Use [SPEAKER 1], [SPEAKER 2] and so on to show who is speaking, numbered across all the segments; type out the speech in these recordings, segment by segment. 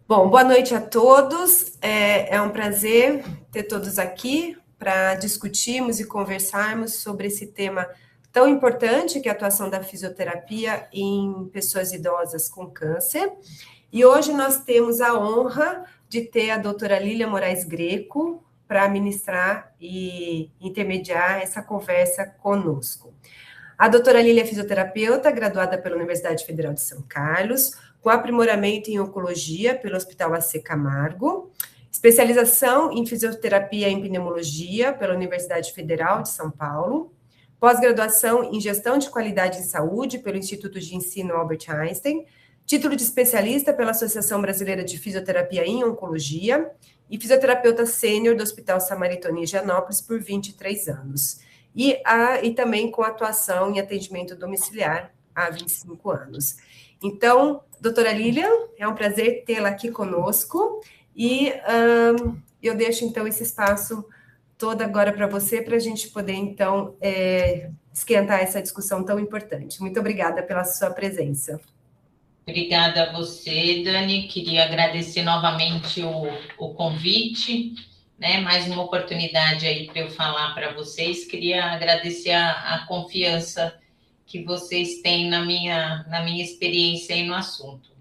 [SPEAKER 1] Bom, boa noite a todos. É um prazer ter todos aqui para discutirmos e conversarmos sobre esse tema tão importante que é a atuação da fisioterapia em pessoas idosas com câncer. E hoje nós temos a honra de ter a doutora Lília Moraes Greco para ministrar e intermediar essa conversa conosco. A doutora Lília é fisioterapeuta, graduada pela Universidade Federal de São Carlos, com aprimoramento em oncologia pelo Hospital AC Camargo, especialização em fisioterapia em pneumologia pela Universidade Federal de São Paulo, pós-graduação em gestão de qualidade em saúde pelo Instituto de Ensino Albert Einstein, título de especialista pela Associação Brasileira de Fisioterapia em Oncologia e fisioterapeuta sênior do Hospital Samaritano em Higienópolis por 23 anos. E também com atuação em atendimento domiciliar há 25 anos. Então, doutora Lília, é um prazer tê-la aqui conosco e eu deixo, então, esse espaço todo agora para você, para a gente poder, então, esquentar essa discussão tão importante. Muito obrigada pela sua presença.
[SPEAKER 2] Obrigada a você, Dani. Queria agradecer novamente o convite, né? Mais uma oportunidade aí para eu falar para vocês. Queria agradecer a confiança que vocês têm na minha experiência aí no assunto.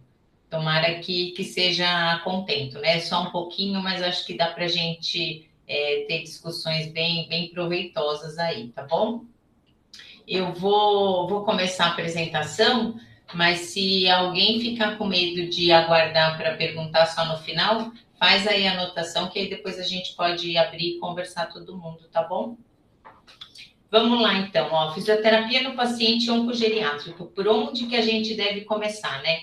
[SPEAKER 2] Tomara que seja contento, né? Só um pouquinho, mas acho que dá para a gente ter discussões bem proveitosas aí, tá bom? Eu vou começar a apresentação, mas se alguém ficar com medo de aguardar para perguntar só no final, faz aí a anotação, que aí depois a gente pode abrir e conversar todo mundo, tá bom? Vamos lá, então. Ó, fisioterapia no paciente oncogeriátrico. Por onde que a gente deve começar, né?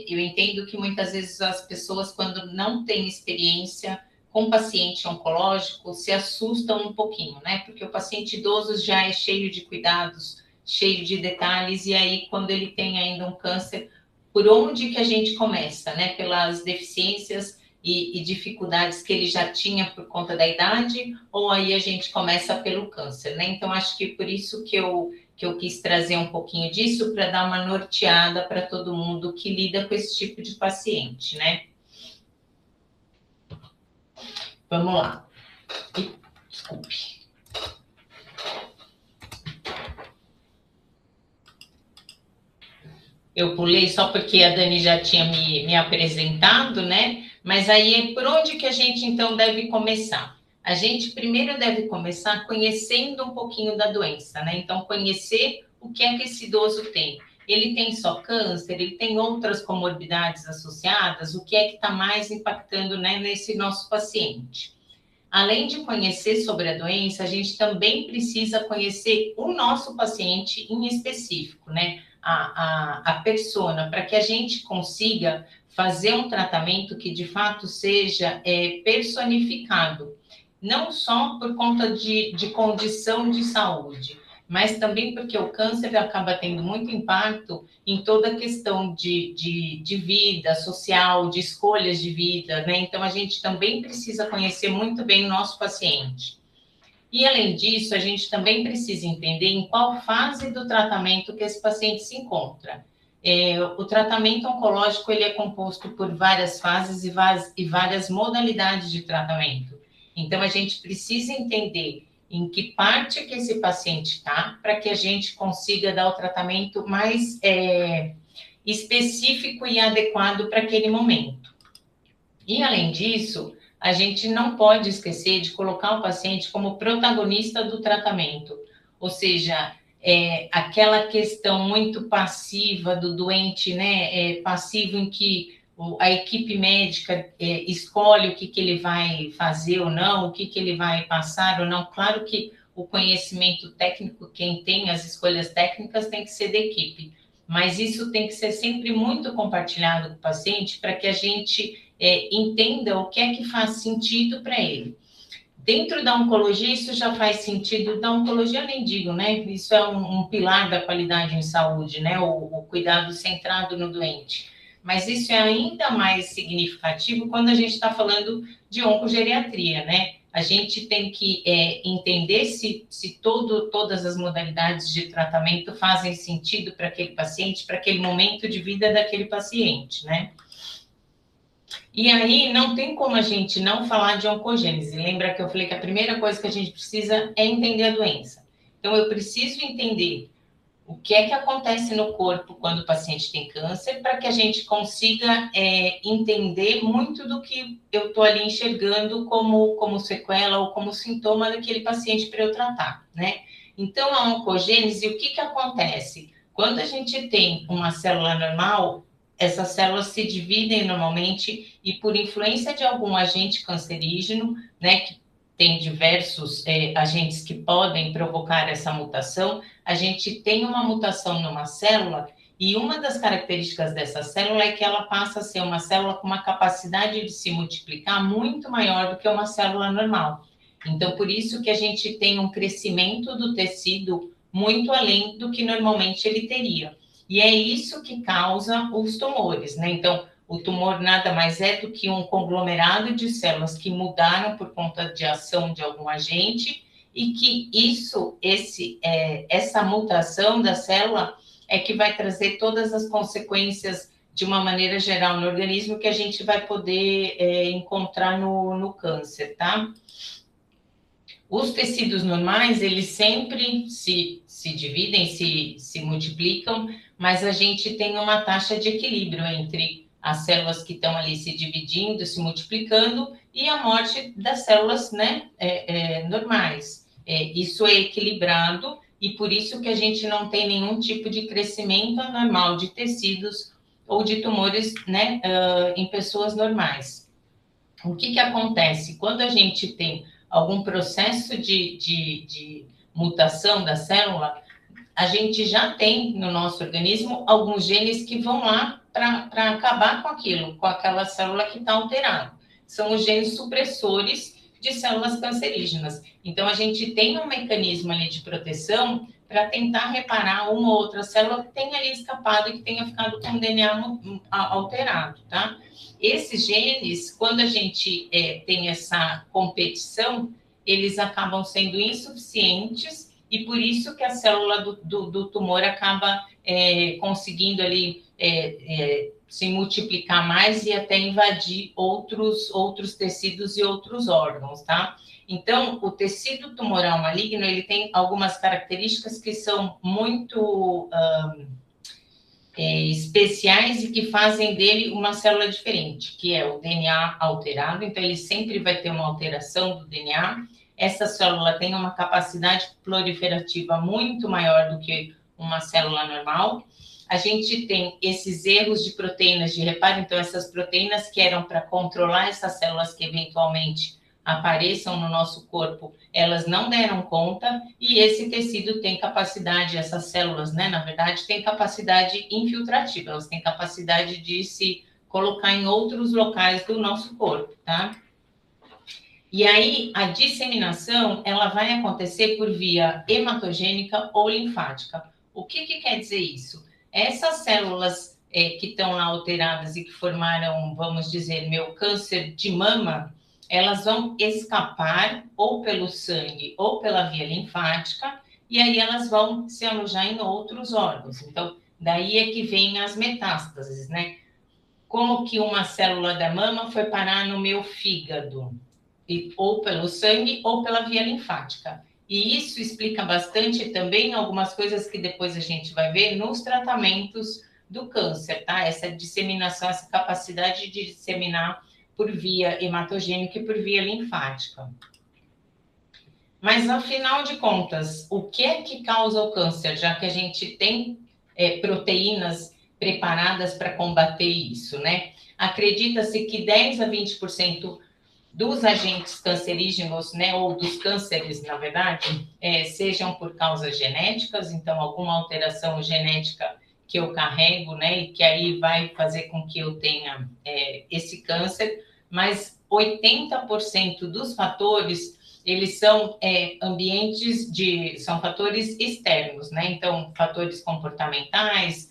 [SPEAKER 2] Eu entendo que muitas vezes as pessoas, quando não têm experiência com paciente oncológico, se assustam um pouquinho, né? Porque o paciente idoso já é cheio de cuidados, cheio de detalhes, e aí, quando ele tem ainda um câncer, por onde que a gente começa, né? Pelas deficiências e dificuldades que ele já tinha por conta da idade, ou aí a gente começa pelo câncer, né? Então, acho que por isso que eu quis trazer um pouquinho disso, para dar uma norteada para todo mundo que lida com esse tipo de paciente, né? Vamos lá. Desculpe. Eu pulei só porque a Dani já tinha me apresentado, né? Mas aí, por onde que a gente, então, deve começar? A gente primeiro deve começar conhecendo um pouquinho da doença, né? Então, conhecer o que é que esse idoso tem. Ele tem só câncer? Ele tem outras comorbidades associadas? O que é que está mais impactando, né, nesse nosso paciente? Além de conhecer sobre a doença, a gente também precisa conhecer o nosso paciente em específico, né? A persona, para que a gente consiga fazer um tratamento que de fato seja personificado, não só por conta de condição de saúde, mas também porque o câncer acaba tendo muito impacto em toda a questão de vida social, de escolhas de vida, né? Então, a gente também precisa conhecer muito bem o nosso paciente. E, além disso, a gente também precisa entender em qual fase do tratamento que esse paciente se encontra. O tratamento oncológico ele é composto por várias fases e várias modalidades de tratamento. Então, a gente precisa entender em que parte que esse paciente está, para que a gente consiga dar o tratamento mais específico e adequado para aquele momento. E, além disso, a gente não pode esquecer de colocar o paciente como protagonista do tratamento, ou seja, aquela questão muito passiva do doente, né, passivo em que a equipe médica escolhe o que ele vai fazer ou não, o que ele vai passar ou não. Claro que o conhecimento técnico, quem tem as escolhas técnicas tem que ser da equipe, mas isso tem que ser sempre muito compartilhado com o paciente para que a gente entenda o que é que faz sentido para ele. Dentro da oncologia, isso já faz sentido. Da oncologia, eu nem digo, né? Isso é um pilar da qualidade em saúde, né? O cuidado centrado no doente. Mas isso é ainda mais significativo quando a gente está falando de oncogeriatria, né? A gente tem que entender se todas as modalidades de tratamento fazem sentido para aquele paciente, para aquele momento de vida daquele paciente, né? E aí não tem como a gente não falar de oncogênese. Lembra que eu falei que a primeira coisa que a gente precisa é entender a doença. Então, eu preciso entender o que é que acontece no corpo quando o paciente tem câncer, para que a gente consiga entender muito do que eu estou ali enxergando como sequela ou como sintoma daquele paciente para eu tratar, né? Então, a oncogênese, o que que acontece? Quando a gente tem uma célula normal, essas células se dividem normalmente e por influência de algum agente cancerígeno, né, que tem diversos agentes que podem provocar essa mutação, a gente tem uma mutação numa célula e uma das características dessa célula é que ela passa a ser uma célula com uma capacidade de se multiplicar muito maior do que uma célula normal. Então, por isso que a gente tem um crescimento do tecido muito além do que normalmente ele teria. E é isso que causa os tumores, né? Então, o tumor nada mais é do que um conglomerado de células que mudaram por conta de ação de algum agente e que essa mutação da célula é que vai trazer todas as consequências de uma maneira geral no organismo que a gente vai poder encontrar no câncer, tá? Os tecidos normais, eles sempre se dividem, se multiplicam, mas a gente tem uma taxa de equilíbrio entre as células que estão ali se dividindo, se multiplicando, e a morte das células, né, normais. Isso é equilibrado, e por isso que a gente não tem nenhum tipo de crescimento anormal de tecidos ou de tumores, né, em pessoas normais. O que acontece? Quando a gente tem algum processo de mutação da célula, a gente já tem no nosso organismo alguns genes que vão lá para acabar com aquilo, com aquela célula que está alterada. São os genes supressores de células cancerígenas. Então, a gente tem um mecanismo ali de proteção para tentar reparar uma ou outra célula que tenha ali escapado e que tenha ficado com o DNA alterado, tá? Esses genes, quando a gente tem essa competição, eles acabam sendo insuficientes e por isso que a célula do tumor acaba conseguindo ali se multiplicar mais e até invadir outros tecidos e outros órgãos, tá? Então, o tecido tumoral maligno, ele tem algumas características que são muito especiais e que fazem dele uma célula diferente, que é o DNA alterado, então ele sempre vai ter uma alteração do DNA. Essa célula tem uma capacidade proliferativa muito maior do que uma célula normal. A gente tem esses erros de proteínas de reparo, então essas proteínas que eram para controlar essas células que eventualmente apareçam no nosso corpo, elas não deram conta, e esse tecido tem capacidade, essas células, né, na verdade, tem capacidade infiltrativa, elas têm capacidade de se colocar em outros locais do nosso corpo, tá? E aí, a disseminação, ela vai acontecer por via hematogênica ou linfática. O que quer dizer isso? Essas células que estão lá alteradas e que formaram, vamos dizer, meu câncer de mama, elas vão escapar ou pelo sangue ou pela via linfática, e aí elas vão se alojar em outros órgãos. Então, daí é que vem as metástases, né? Como que uma célula da mama foi parar no meu fígado? Ou pelo sangue ou pela via linfática. E isso explica bastante também algumas coisas que depois a gente vai ver nos tratamentos do câncer, tá? Essa disseminação, essa capacidade de disseminar por via hematogênica e por via linfática. Mas, afinal de contas, o que é que causa o câncer? Já que a gente tem proteínas preparadas para combater isso, né? Acredita-se que 10 a 20% dos agentes cancerígenos, né, ou dos cânceres, na verdade, sejam por causas genéticas, então alguma alteração genética que eu carrego, né, e que aí vai fazer com que eu tenha esse câncer, mas 80% dos fatores, eles são são fatores externos, né, então fatores comportamentais,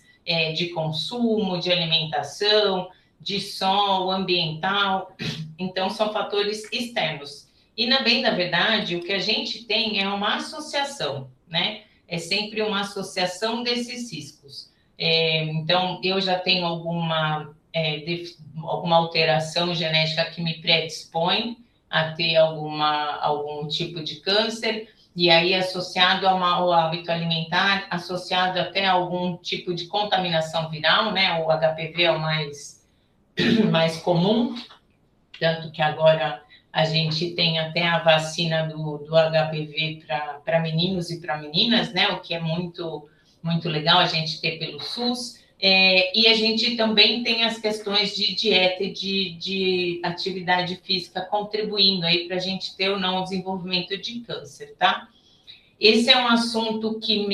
[SPEAKER 2] de consumo, de alimentação, de sol, ambiental, então são fatores externos. E, na bem da verdade, o que a gente tem é uma associação, né? É sempre uma associação desses riscos. Então, eu já tenho alguma alguma alteração genética que me predispõe a ter algum tipo de câncer, e aí associado ao hábito alimentar, associado até a algum tipo de contaminação viral, né? O HPV é o mais comum, tanto que agora a gente tem até a vacina do HPV para meninos e para meninas, né? O que é muito, muito legal a gente ter pelo SUS. E a gente também tem as questões de dieta e de atividade física contribuindo aí para a gente ter ou não o desenvolvimento de câncer, tá? Esse é um assunto que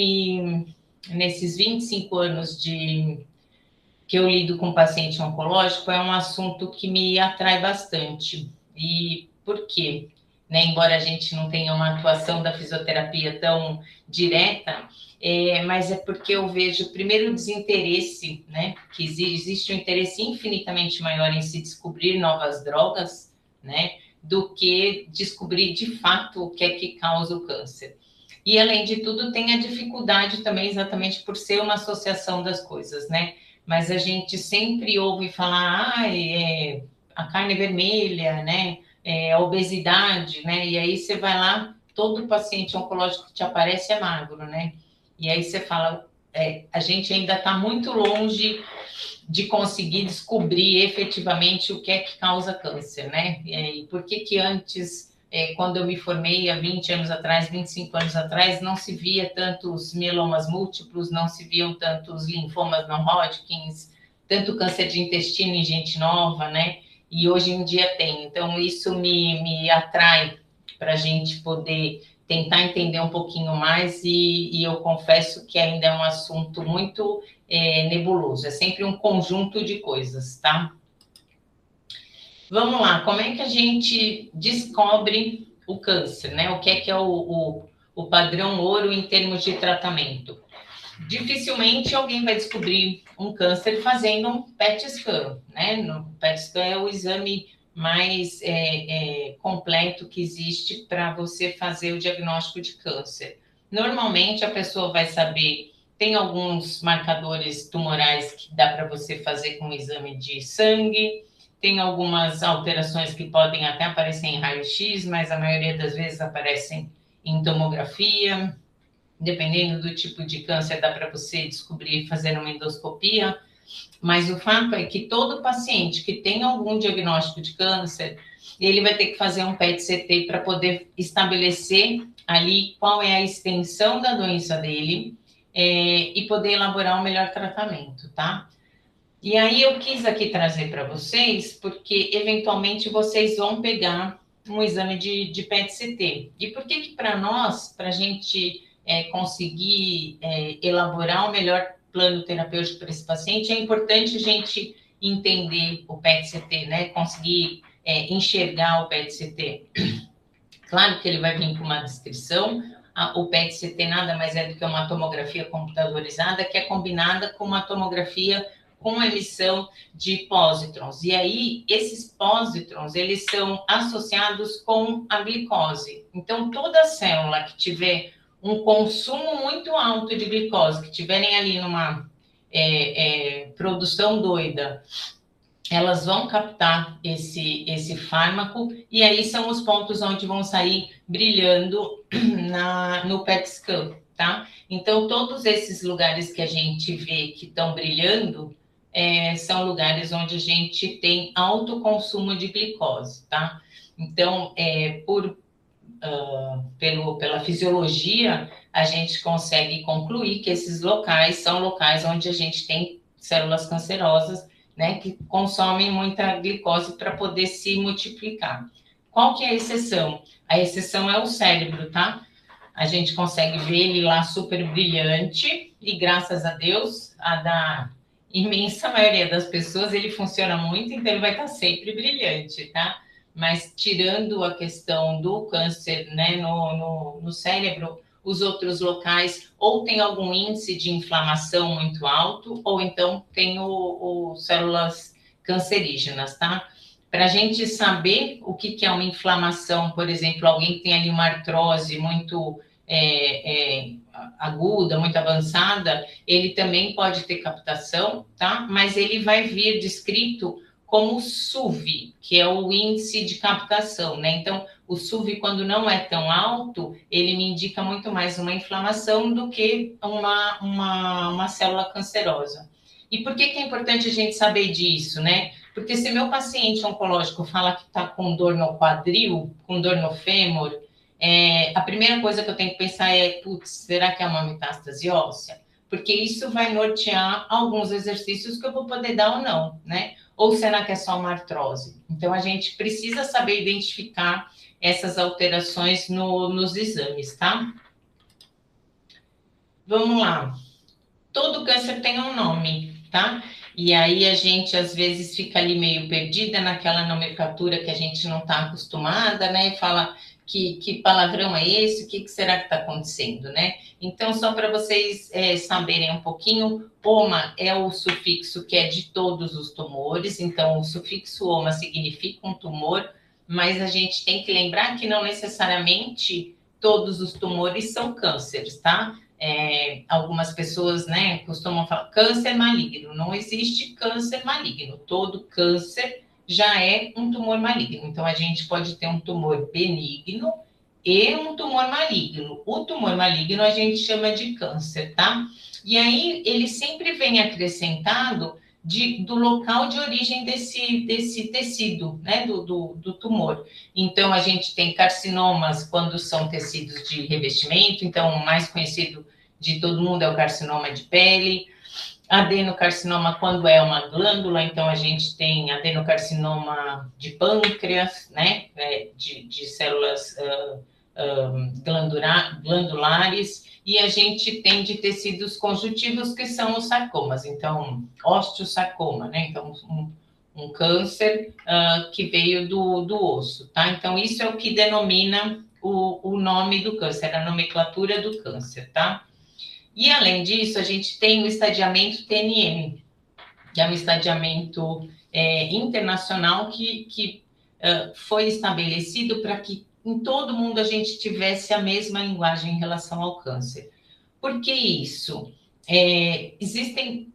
[SPEAKER 2] nesses 25 anos que eu lido com paciente oncológico, é um assunto que me atrai bastante. E por quê? Né? Embora a gente não tenha uma atuação da fisioterapia tão direta, mas é porque eu vejo, primeiro, o desinteresse, né? Que existe um interesse infinitamente maior em se descobrir novas drogas, né? Do que descobrir de fato o que é que causa o câncer. E, além de tudo, tem a dificuldade também, exatamente por ser uma associação das coisas, né? Mas a gente sempre ouve falar, a carne vermelha, né? A obesidade, né? E aí você vai lá, todo paciente oncológico que te aparece é magro, né? E aí você fala, a gente ainda está muito longe de conseguir descobrir efetivamente o que é que causa câncer, né? E por que antes, quando eu me formei há 20 anos atrás, 25 anos atrás, não se via tantos mielomas múltiplos, não se viam tantos linfomas não-Hodgkins, tanto câncer de intestino em gente nova, né? E hoje em dia tem. Então, isso me atrai para a gente poder tentar entender um pouquinho mais, e eu confesso que ainda é um assunto muito nebuloso, é sempre um conjunto de coisas, tá? Vamos lá, como é que a gente descobre o câncer, né? O que é o padrão ouro em termos de tratamento? Dificilmente alguém vai descobrir um câncer fazendo um PET scan, né? O PET scan é o exame mais completo que existe para você fazer o diagnóstico de câncer. Normalmente a pessoa vai saber, tem alguns marcadores tumorais que dá para você fazer com o exame de sangue, tem algumas alterações que podem até aparecer em raio-x, mas a maioria das vezes aparecem em tomografia. Dependendo do tipo de câncer, dá para você descobrir fazendo uma endoscopia. Mas o fato é que todo paciente que tem algum diagnóstico de câncer, ele vai ter que fazer um PET-CT para poder estabelecer ali qual é a extensão da doença dele e poder elaborar um melhor tratamento, tá? E aí eu quis aqui trazer para vocês, porque eventualmente vocês vão pegar um exame de PET-CT. E por que para nós, para a gente conseguir elaborar um melhor plano terapêutico para esse paciente, é importante a gente entender o PET-CT, né? Conseguir enxergar o PET-CT. Claro que ele vai vir com uma descrição. O PET-CT nada mais é do que uma tomografia computadorizada que é combinada com uma tomografia com emissão de pósitrons. E aí, esses pósitrons, eles são associados com a glicose. Então, toda célula que tiver um consumo muito alto de glicose, que tiverem ali numa produção doida, elas vão captar esse fármaco, e aí são os pontos onde vão sair brilhando no PET scan, tá? Então, todos esses lugares que a gente vê que estão brilhando, são lugares onde a gente tem alto consumo de glicose, tá? Então, pela fisiologia, a gente consegue concluir que esses locais são locais onde a gente tem células cancerosas, né, que consomem muita glicose para poder se multiplicar. Qual que é a exceção? A exceção é o cérebro, tá? A gente consegue ver ele lá super brilhante e, graças a Deus, da imensa maioria das pessoas, ele funciona muito, então ele vai estar sempre brilhante, tá? Mas tirando a questão do câncer, né, no cérebro, os outros locais ou tem algum índice de inflamação muito alto, ou então tem células cancerígenas, tá? Para a gente saber o que é uma inflamação, por exemplo, alguém que tem ali uma artrose muito aguda, muito avançada, ele também pode ter captação, tá? Mas ele vai vir descrito como SUV, que é o índice de captação, né? Então, o SUV, quando não é tão alto, ele me indica muito mais uma inflamação do que uma célula cancerosa. E por que é importante a gente saber disso, né? Porque se meu paciente oncológico fala que está com dor no quadril, com dor no fêmur, a primeira coisa que eu tenho que pensar é, putz, será que é uma metástase óssea? Porque isso vai nortear alguns exercícios que eu vou poder dar ou não, né? Ou será que é só uma artrose? Então, a gente precisa saber identificar essas alterações nos exames, tá? Vamos lá. Todo câncer tem um nome, tá? E aí a gente, às vezes, fica ali meio perdida naquela nomenclatura que a gente não está acostumada, né? E fala, que palavrão é esse? O que será que está acontecendo, né? Então, só para vocês saberem um pouquinho, oma é o sufixo que é de todos os tumores, então o sufixo oma significa um tumor, mas a gente tem que lembrar que não necessariamente todos os tumores são cânceres, tá? Algumas pessoas, né, costumam falar câncer maligno. Não existe câncer maligno. Todo câncer já é um tumor maligno. Então, a gente pode ter um tumor benigno e um tumor maligno. O tumor maligno a gente chama de câncer, tá? E aí, ele sempre vem acrescentado do local de origem desse tecido, né, do tumor. Então, a gente tem carcinomas quando são tecidos de revestimento, então, o mais conhecido de todo mundo é o carcinoma de pele, adenocarcinoma quando é uma glândula, então a gente tem adenocarcinoma de pâncreas, né, de células glandulares, e a gente tem de tecidos conjuntivos que são os sarcomas, então osteosarcoma, né, então um câncer que veio do osso, tá? Então isso é o que denomina o nome do câncer, a nomenclatura do câncer, tá? E, além disso, a gente tem o estadiamento TNM, que é um estadiamento internacional que foi estabelecido para que em todo mundo a gente tivesse a mesma linguagem em relação ao câncer. Por que isso? Existem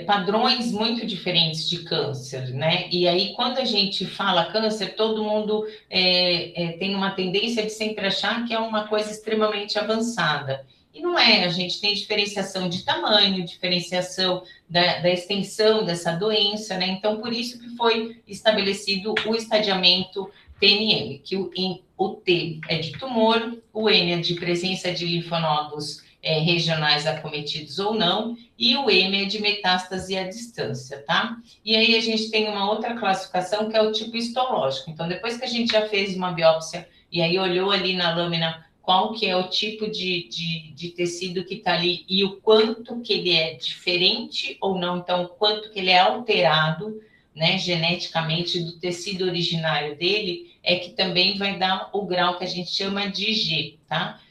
[SPEAKER 2] padrões muito diferentes de câncer, né? E aí, quando a gente fala câncer, todo mundo tem uma tendência de sempre achar que é uma coisa extremamente avançada. E não é, a gente tem diferenciação de tamanho, diferenciação da extensão dessa doença, né? Então, por isso que foi estabelecido o estadiamento TNM, que o T é de tumor, o N é de presença de linfonodos regionais acometidos ou não, e o M é de metástase à distância, tá? E aí a gente tem uma outra classificação que é o tipo histológico. Então, depois que a gente já fez uma biópsia e aí olhou ali na lâmina qual que é o tipo de tecido que está ali e o quanto que ele é diferente ou não, então, o quanto que ele é alterado, né, geneticamente do tecido originário dele, é que também vai dar o grau que a gente chama de G, tá?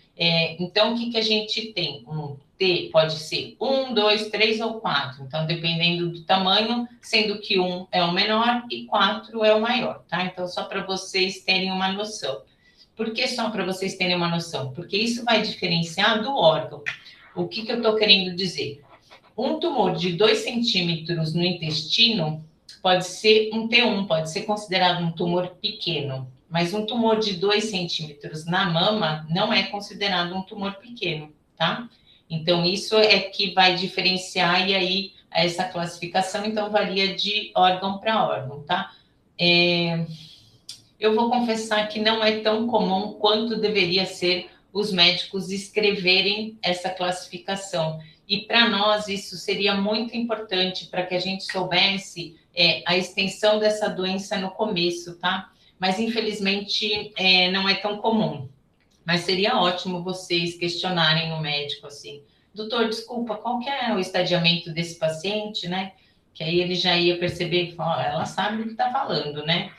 [SPEAKER 2] Então, o que a gente tem? Um T pode ser 1, 2, 3 ou 4. Então, dependendo do tamanho, sendo que 1 é o menor e 4 é o maior, tá? Então, só para vocês terem uma noção. Por que só para vocês terem uma noção? Porque isso vai diferenciar do órgão. O que eu estou querendo dizer? Um tumor de 2 centímetros no intestino pode ser um T1, pode ser considerado um tumor pequeno. Mas um tumor de 2 centímetros na mama não é considerado um tumor pequeno, tá? Então, isso é que vai diferenciar, e aí essa classificação, então, varia de órgão para órgão, tá? Eu vou confessar que não é tão comum quanto deveria ser os médicos escreverem essa classificação. E para nós isso seria muito importante para que a gente soubesse a extensão dessa doença no começo, tá? Mas infelizmente não é tão comum. Mas seria ótimo vocês questionarem o médico assim, doutor, desculpa, qual que é o estadiamento desse paciente, né? Que aí ele já ia perceber que ela sabe do que está falando, né?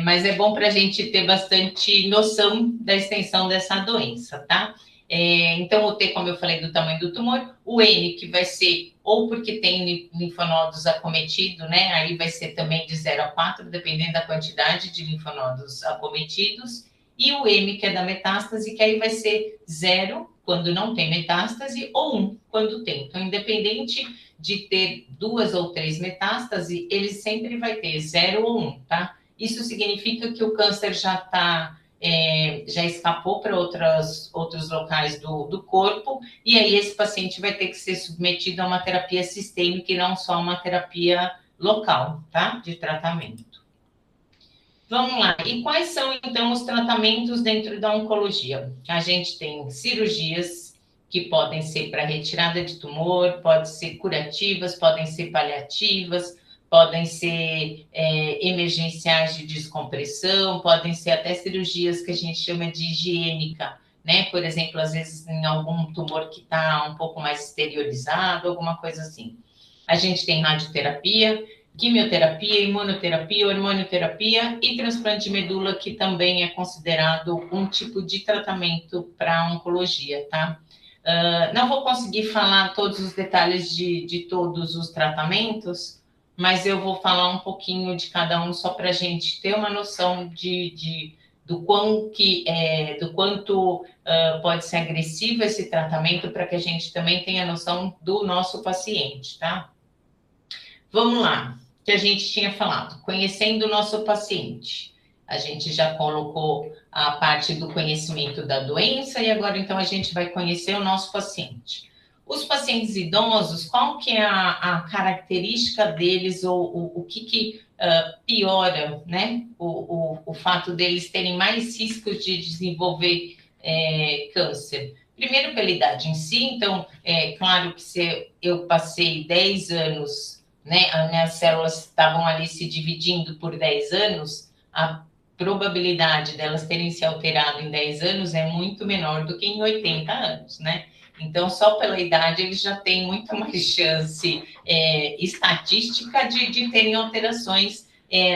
[SPEAKER 2] Mas é bom para a gente ter bastante noção da extensão dessa doença, tá? Então, o T, como eu falei, do tamanho do tumor, o N, que vai ser ou porque tem linfonodos acometidos, né? Aí vai ser também de 0 a 4, dependendo da quantidade de linfonodos acometidos, e o M, que é da metástase, que aí vai ser 0 quando não tem metástase, ou 1 quando tem. Então, independente de ter 2 ou 3 metástases, ele sempre vai ter 0 ou 1, tá? Isso significa que o câncer já escapou para outros locais do corpo, e aí esse paciente vai ter que ser submetido a uma terapia sistêmica e não só uma terapia local, tá? De tratamento. Vamos lá. E quais são, então, os tratamentos dentro da oncologia? A gente tem cirurgias que podem ser para retirada de tumor, podem ser curativas, podem ser paliativas, podem ser emergenciais de descompressão, podem ser até cirurgias que a gente chama de higiênica, né? Por exemplo, às vezes em algum tumor que está um pouco mais exteriorizado, alguma coisa assim. A gente tem radioterapia, quimioterapia, imunoterapia, hormonioterapia e transplante de medula, que também é considerado um tipo de tratamento para oncologia, tá? Não vou conseguir falar todos os detalhes de todos os tratamentos, mas eu vou falar um pouquinho de cada um só para a gente ter uma noção do quanto pode ser agressivo esse tratamento, para que a gente também tenha noção do nosso paciente, tá? Vamos lá, que a gente tinha falado, conhecendo o nosso paciente. A gente já colocou a parte do conhecimento da doença e agora, então, a gente vai conhecer o nosso paciente. Os pacientes idosos, qual que é a característica deles ou o que piora, né? O fato deles terem mais riscos de desenvolver câncer? Primeiro, pela idade em si. Então, é claro que se eu passei 10 anos, né, as minhas células estavam ali se dividindo por 10 anos, a probabilidade delas terem se alterado em 10 anos é muito menor do que em 80 anos, né? Então, só pela idade, eles já têm muito mais chance estatística de terem alterações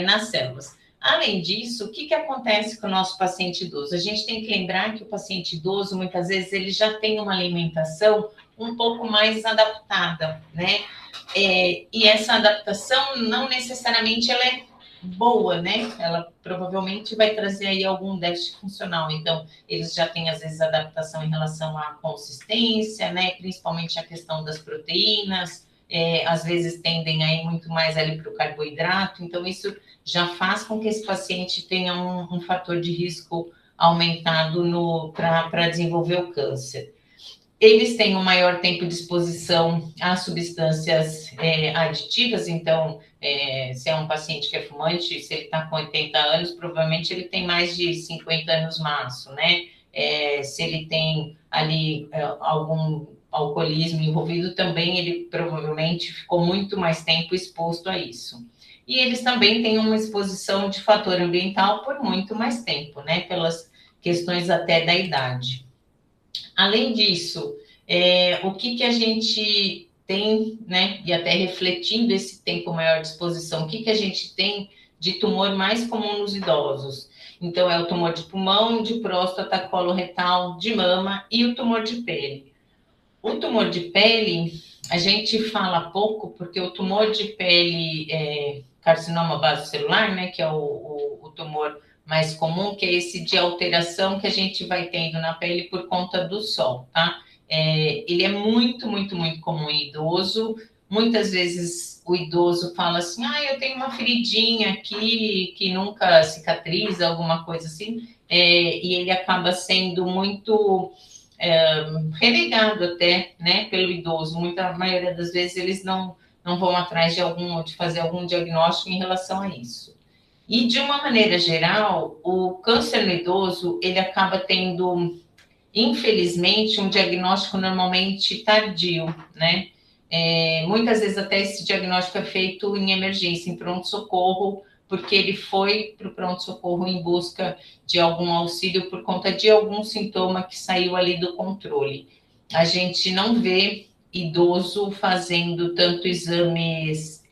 [SPEAKER 2] nas células. Além disso, o que acontece com o nosso paciente idoso? A gente tem que lembrar que o paciente idoso, muitas vezes, ele já tem uma alimentação um pouco mais adaptada, né? E essa adaptação não necessariamente ela é boa, né? Ela provavelmente vai trazer aí algum déficit funcional. Então, eles já têm, às vezes, adaptação em relação à consistência, né? Principalmente a questão das proteínas, às vezes tendem a ir muito mais ali para o carboidrato. Então, isso já faz com que esse paciente tenha um fator de risco aumentado para desenvolver o câncer. Eles têm um maior tempo de exposição a substâncias aditivas. Então, se é um paciente que é fumante, se ele está com 80 anos, provavelmente ele tem mais de 50 anos maço, né? Se ele tem ali algum alcoolismo envolvido, também ele provavelmente ficou muito mais tempo exposto a isso. E eles também têm uma exposição de fator ambiental por muito mais tempo, né? Pelas questões até da idade. Além disso, o que a gente tem, né, e até refletindo esse tempo maior de exposição, o que a gente tem de tumor mais comum nos idosos? Então, é o tumor de pulmão, de próstata, colo retal, de mama e o tumor de pele. O tumor de pele, a gente fala pouco, porque o tumor de pele carcinoma basocelular, né, que é o tumor mais comum, que é esse de alteração que a gente vai tendo na pele por conta do sol, tá? Ele é muito, muito, muito comum em idoso. Muitas vezes o idoso fala assim, eu tenho uma feridinha aqui que nunca cicatriza, alguma coisa assim, e ele acaba sendo muito renegado até, né, pelo idoso. A maioria das vezes eles não vão atrás de fazer algum diagnóstico em relação a isso. E, de uma maneira geral, o câncer no idoso, ele acaba tendo, infelizmente, um diagnóstico normalmente tardio, né? Muitas vezes até esse diagnóstico é feito em emergência, em pronto-socorro, porque ele foi para o pronto-socorro em busca de algum auxílio por conta de algum sintoma que saiu ali do controle. A gente não vê idoso fazendo tanto exames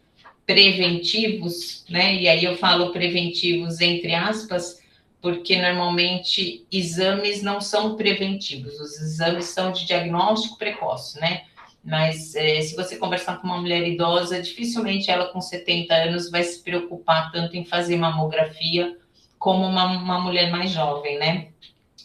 [SPEAKER 2] preventivos, né? E aí eu falo preventivos entre aspas, porque normalmente exames não são preventivos, os exames são de diagnóstico precoce, né? Mas se você conversar com uma mulher idosa, dificilmente ela com 70 anos vai se preocupar tanto em fazer mamografia como uma mulher mais jovem, né?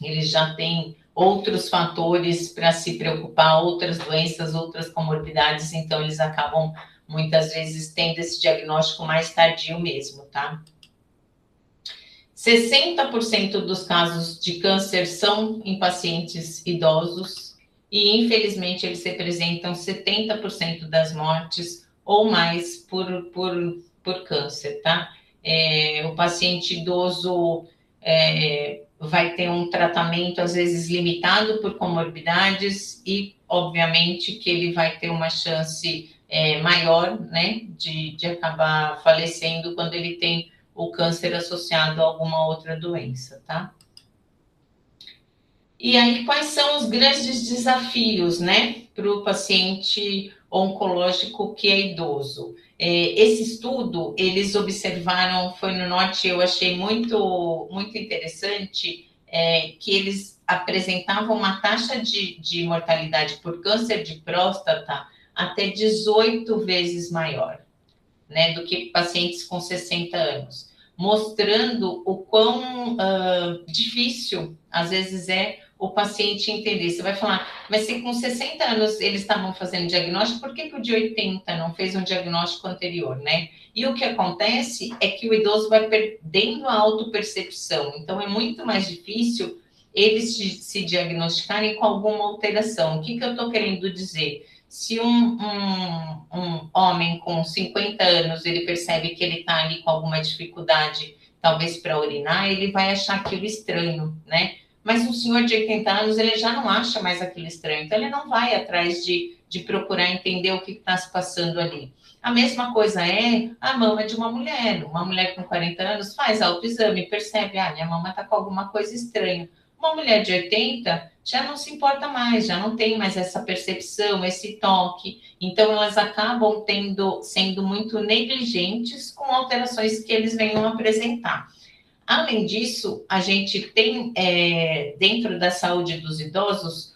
[SPEAKER 2] Eles já têm outros fatores para se preocupar, outras doenças, outras comorbidades, então eles acabam, muitas vezes, tendo esse diagnóstico mais tardio mesmo, tá? 60% dos casos de câncer são em pacientes idosos e, infelizmente, eles representam 70% das mortes ou mais por câncer, tá? O paciente idoso vai ter um tratamento, às vezes, limitado por comorbidades e, obviamente, que ele vai ter uma chance maior, né, de acabar falecendo quando ele tem o câncer associado a alguma outra doença, tá? E aí, quais são os grandes desafios, né, para o paciente oncológico que é idoso? Esse estudo, eles observaram, foi no norte, eu achei muito, muito interessante, que eles apresentavam uma taxa de mortalidade por câncer de próstata até 18 vezes maior, né, do que pacientes com 60 anos, mostrando o quão difícil, às vezes, é o paciente entender. Você vai falar, mas se com 60 anos eles estavam fazendo diagnóstico, por que o de 80 não fez um diagnóstico anterior, né? E o que acontece é que o idoso vai perdendo a autopercepção, então é muito mais difícil eles se diagnosticarem com alguma alteração. O que eu estou querendo dizer? Se um homem com 50 anos, ele percebe que ele está ali com alguma dificuldade, talvez para urinar, ele vai achar aquilo estranho, né? Mas um senhor de 80 anos, ele já não acha mais aquilo estranho, então ele não vai atrás de procurar entender o que está se passando ali. A mesma coisa é a mama de uma mulher com 40 anos faz autoexame, percebe, minha mama está com alguma coisa estranha. Uma mulher de 80 já não se importa mais, já não tem mais essa percepção, esse toque. Então, elas acabam sendo muito negligentes com alterações que eles venham apresentar. Além disso, a gente tem, dentro da saúde dos idosos,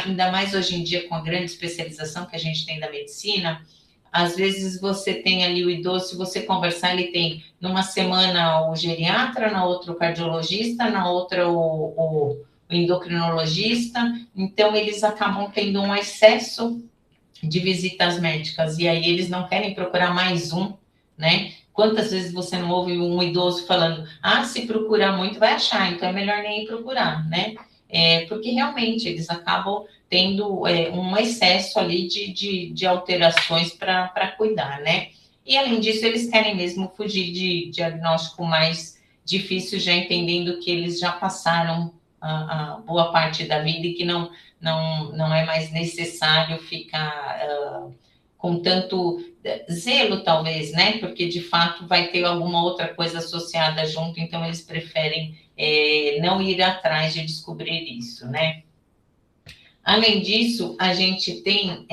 [SPEAKER 2] ainda mais hoje em dia com a grande especialização que a gente tem da medicina, às vezes você tem ali o idoso, se você conversar, ele tem numa semana o geriatra, na outra o cardiologista, na outra o endocrinologista, então eles acabam tendo um excesso de visitas médicas, e aí eles não querem procurar mais um, né? Quantas vezes você não ouve um idoso falando, se procurar muito vai achar, então é melhor nem ir procurar, né? Porque realmente eles acabam tendo um excesso ali de alterações para cuidar, né? E além disso, eles querem mesmo fugir de diagnóstico mais difícil, já entendendo que eles já passaram a boa parte da vida e que não é mais necessário ficar com tanto zelo, talvez, né? Porque, de fato, vai ter alguma outra coisa associada junto, então eles preferem não ir atrás de descobrir isso, né? Além disso, a gente tem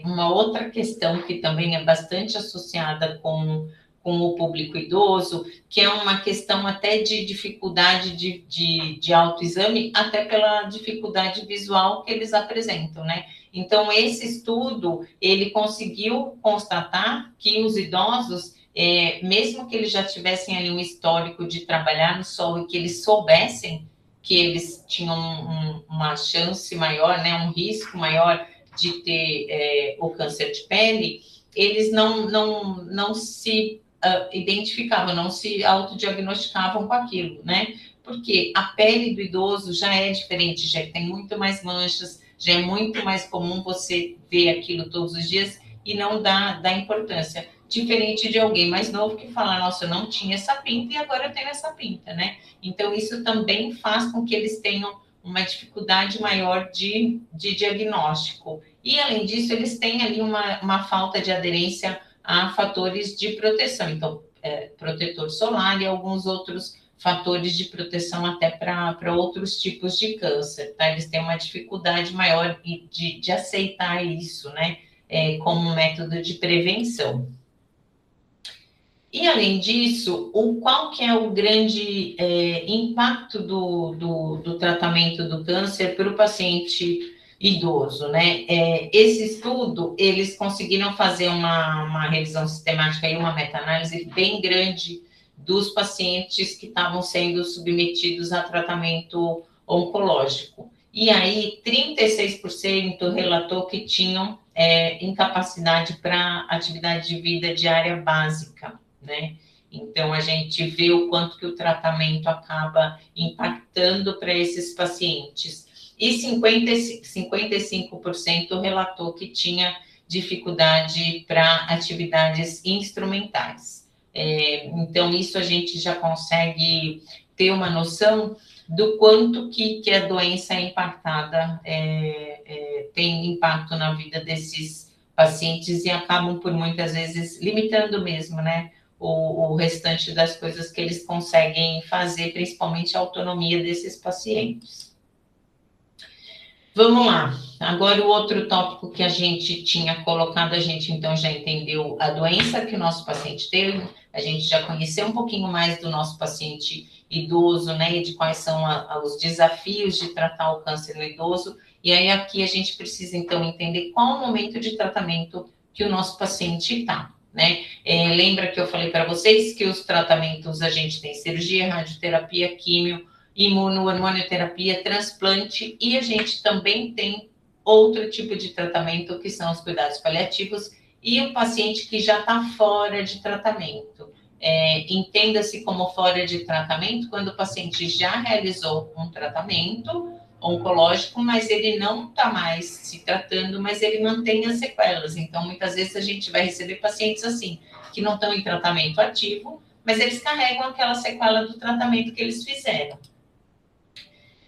[SPEAKER 2] uma outra questão que também é bastante associada com o público idoso, que é uma questão até de dificuldade de autoexame, até pela dificuldade visual que eles apresentam, né? Então, esse estudo, ele conseguiu constatar que os idosos, mesmo que eles já tivessem ali um histórico de trabalhar no sol e que eles soubessem que eles tinham uma chance maior, né, um risco maior de ter o câncer de pele, eles não se identificavam, não se autodiagnosticavam com aquilo, né? Porque a pele do idoso já é diferente, já tem muito mais manchas, já é muito mais comum você ver aquilo todos os dias e não dá importância. Diferente de alguém mais novo que fala, nossa, eu não tinha essa pinta e agora eu tenho essa pinta, né? Então, isso também faz com que eles tenham uma dificuldade maior de diagnóstico. E, além disso, eles têm ali uma falta de aderência a fatores de proteção. Então, protetor solar e alguns outros fatores de proteção até para outros tipos de câncer, tá? Eles têm uma dificuldade maior de aceitar isso, né? Como um método de prevenção. E, além disso, qual que é o grande impacto do tratamento do câncer para o paciente idoso, né? Esse estudo, eles conseguiram fazer uma revisão sistemática e uma meta-análise bem grande dos pacientes que estavam sendo submetidos a tratamento oncológico. E aí, 36% relatou que tinham incapacidade para atividade de vida diária básica, né? Então, a gente vê o quanto que o tratamento acaba impactando para esses pacientes. E 55% relatou que tinha dificuldade para atividades instrumentais. Então, isso a gente já consegue ter uma noção do quanto que a doença é impactada, tem impacto na vida desses pacientes e acabam por muitas vezes limitando mesmo, né, o restante das coisas que eles conseguem fazer, principalmente a autonomia desses pacientes. Vamos lá, agora o outro tópico que a gente tinha colocado, a gente então já entendeu a doença que o nosso paciente teve, a gente já conheceu um pouquinho mais do nosso paciente idoso, né, e de quais são os desafios de tratar o câncer no idoso, e aí aqui a gente precisa então entender qual o momento de tratamento que o nosso paciente está, né? Lembra que eu falei para vocês que os tratamentos, a gente tem cirurgia, radioterapia, químio, imunoterapia, transplante, e a gente também tem outro tipo de tratamento, que são os cuidados paliativos, e o paciente que já está fora de tratamento. Entenda-se como fora de tratamento quando o paciente já realizou um tratamento oncológico, mas ele não está mais se tratando, mas ele mantém as sequelas. Então, muitas vezes a gente vai receber pacientes assim, que não estão em tratamento ativo, mas eles carregam aquela sequela do tratamento que eles fizeram.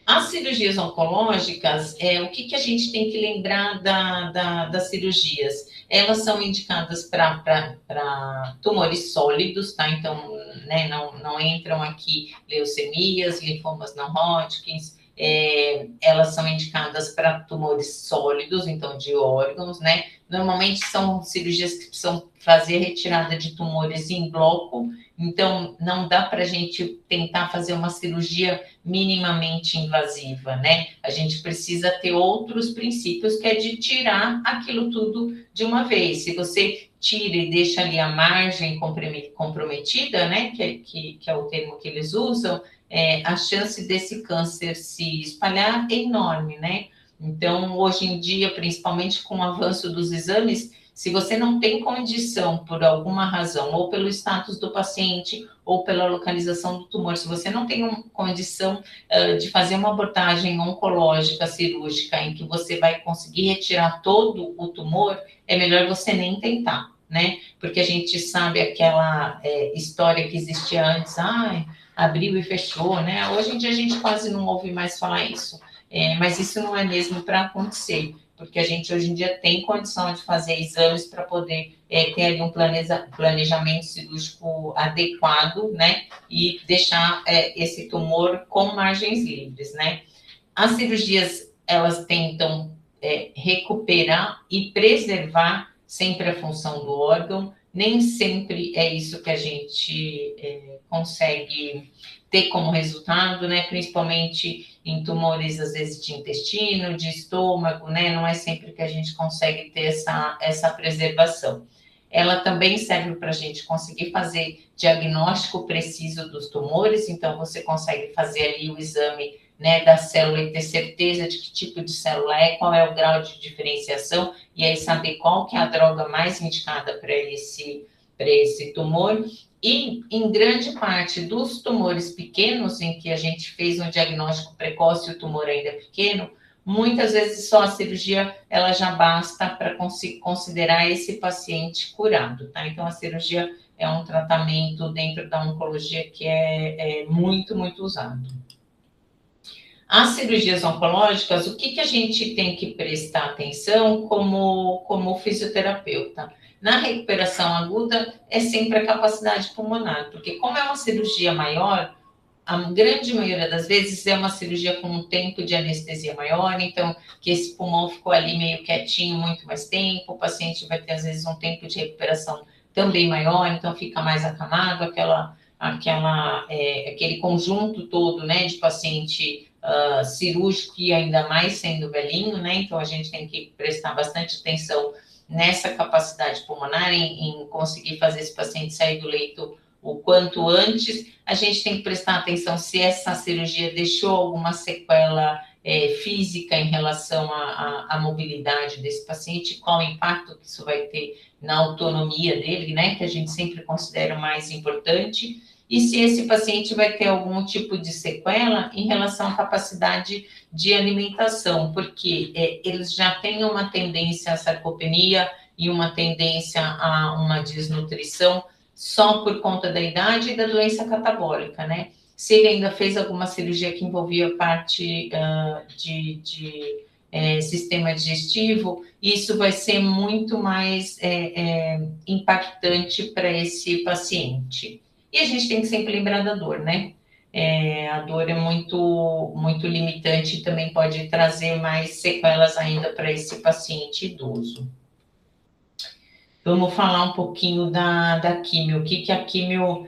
[SPEAKER 2] As cirurgias oncológicas, o que a gente tem que lembrar das cirurgias? Elas são indicadas para tumores sólidos, tá? Então, né, não entram aqui leucemias, linfomas não Hodgkins, elas são indicadas para tumores sólidos, então de órgãos, né? Normalmente são cirurgias que precisam fazer retirada de tumores em bloco, então não dá para a gente tentar fazer uma cirurgia minimamente invasiva, né? A gente precisa ter outros princípios, que é de tirar aquilo tudo de uma vez. Se você tira e deixa ali a margem comprometida, né? Que é o termo que eles usam, a chance desse câncer se espalhar é enorme, né? Então, hoje em dia, principalmente com o avanço dos exames, se você não tem condição, por alguma razão, ou pelo status do paciente, ou pela localização do tumor, se você não tem condição de fazer uma abordagem oncológica, cirúrgica, em que você vai conseguir retirar todo o tumor, é melhor você nem tentar, né? Porque a gente sabe aquela história que existia antes, abriu e fechou, né? Hoje em dia a gente quase não ouve mais falar isso, mas isso não é mesmo para acontecer, porque a gente hoje em dia tem condição de fazer exames para poder ter ali um planejamento cirúrgico adequado, né? E deixar esse tumor com margens livres, né? As cirurgias, elas tentam recuperar e preservar sempre a função do órgão, nem sempre é isso que a gente consegue ter como resultado, né? Principalmente em tumores, às vezes, de intestino, de estômago, né? Não é sempre que a gente consegue ter essa preservação. Ela também serve para a gente conseguir fazer diagnóstico preciso dos tumores, então você consegue fazer ali o exame, né, da célula e ter certeza de que tipo de célula qual é o grau de diferenciação, e aí saber qual que é a droga mais indicada para esse tumor. E em grande parte dos tumores pequenos, em que a gente fez um diagnóstico precoce e o tumor ainda é pequeno, muitas vezes só a cirurgia ela já basta para considerar esse paciente curado, tá? Então a cirurgia é um tratamento dentro da oncologia que é muito, muito usado. As cirurgias oncológicas, o que a gente tem que prestar atenção como fisioterapeuta? Na recuperação aguda, é sempre a capacidade pulmonar, porque como é uma cirurgia maior, a grande maioria das vezes é uma cirurgia com um tempo de anestesia maior, então que esse pulmão ficou ali meio quietinho muito mais tempo, o paciente vai ter às vezes um tempo de recuperação também maior, então fica mais acamado, aquele conjunto todo, né, de paciente cirúrgico e ainda mais sendo velhinho, né, então a gente tem que prestar bastante atenção nessa capacidade pulmonar, em conseguir fazer esse paciente sair do leito o quanto antes. A gente tem que prestar atenção se essa cirurgia deixou alguma sequela física em relação à mobilidade desse paciente, qual o impacto que isso vai ter na autonomia dele, né, que a gente sempre considera o mais importante, e se esse paciente vai ter algum tipo de sequela em relação à capacidade de alimentação, porque eles já têm uma tendência à sarcopenia e uma tendência a uma desnutrição só por conta da idade e da doença catabólica, né? Se ele ainda fez alguma cirurgia que envolvia parte de sistema digestivo, isso vai ser muito mais impactante para esse paciente. E a gente tem que sempre lembrar da dor, né? A dor é muito, muito limitante e também pode trazer mais sequelas ainda para esse paciente idoso. Vamos falar um pouquinho da químio. O que a químio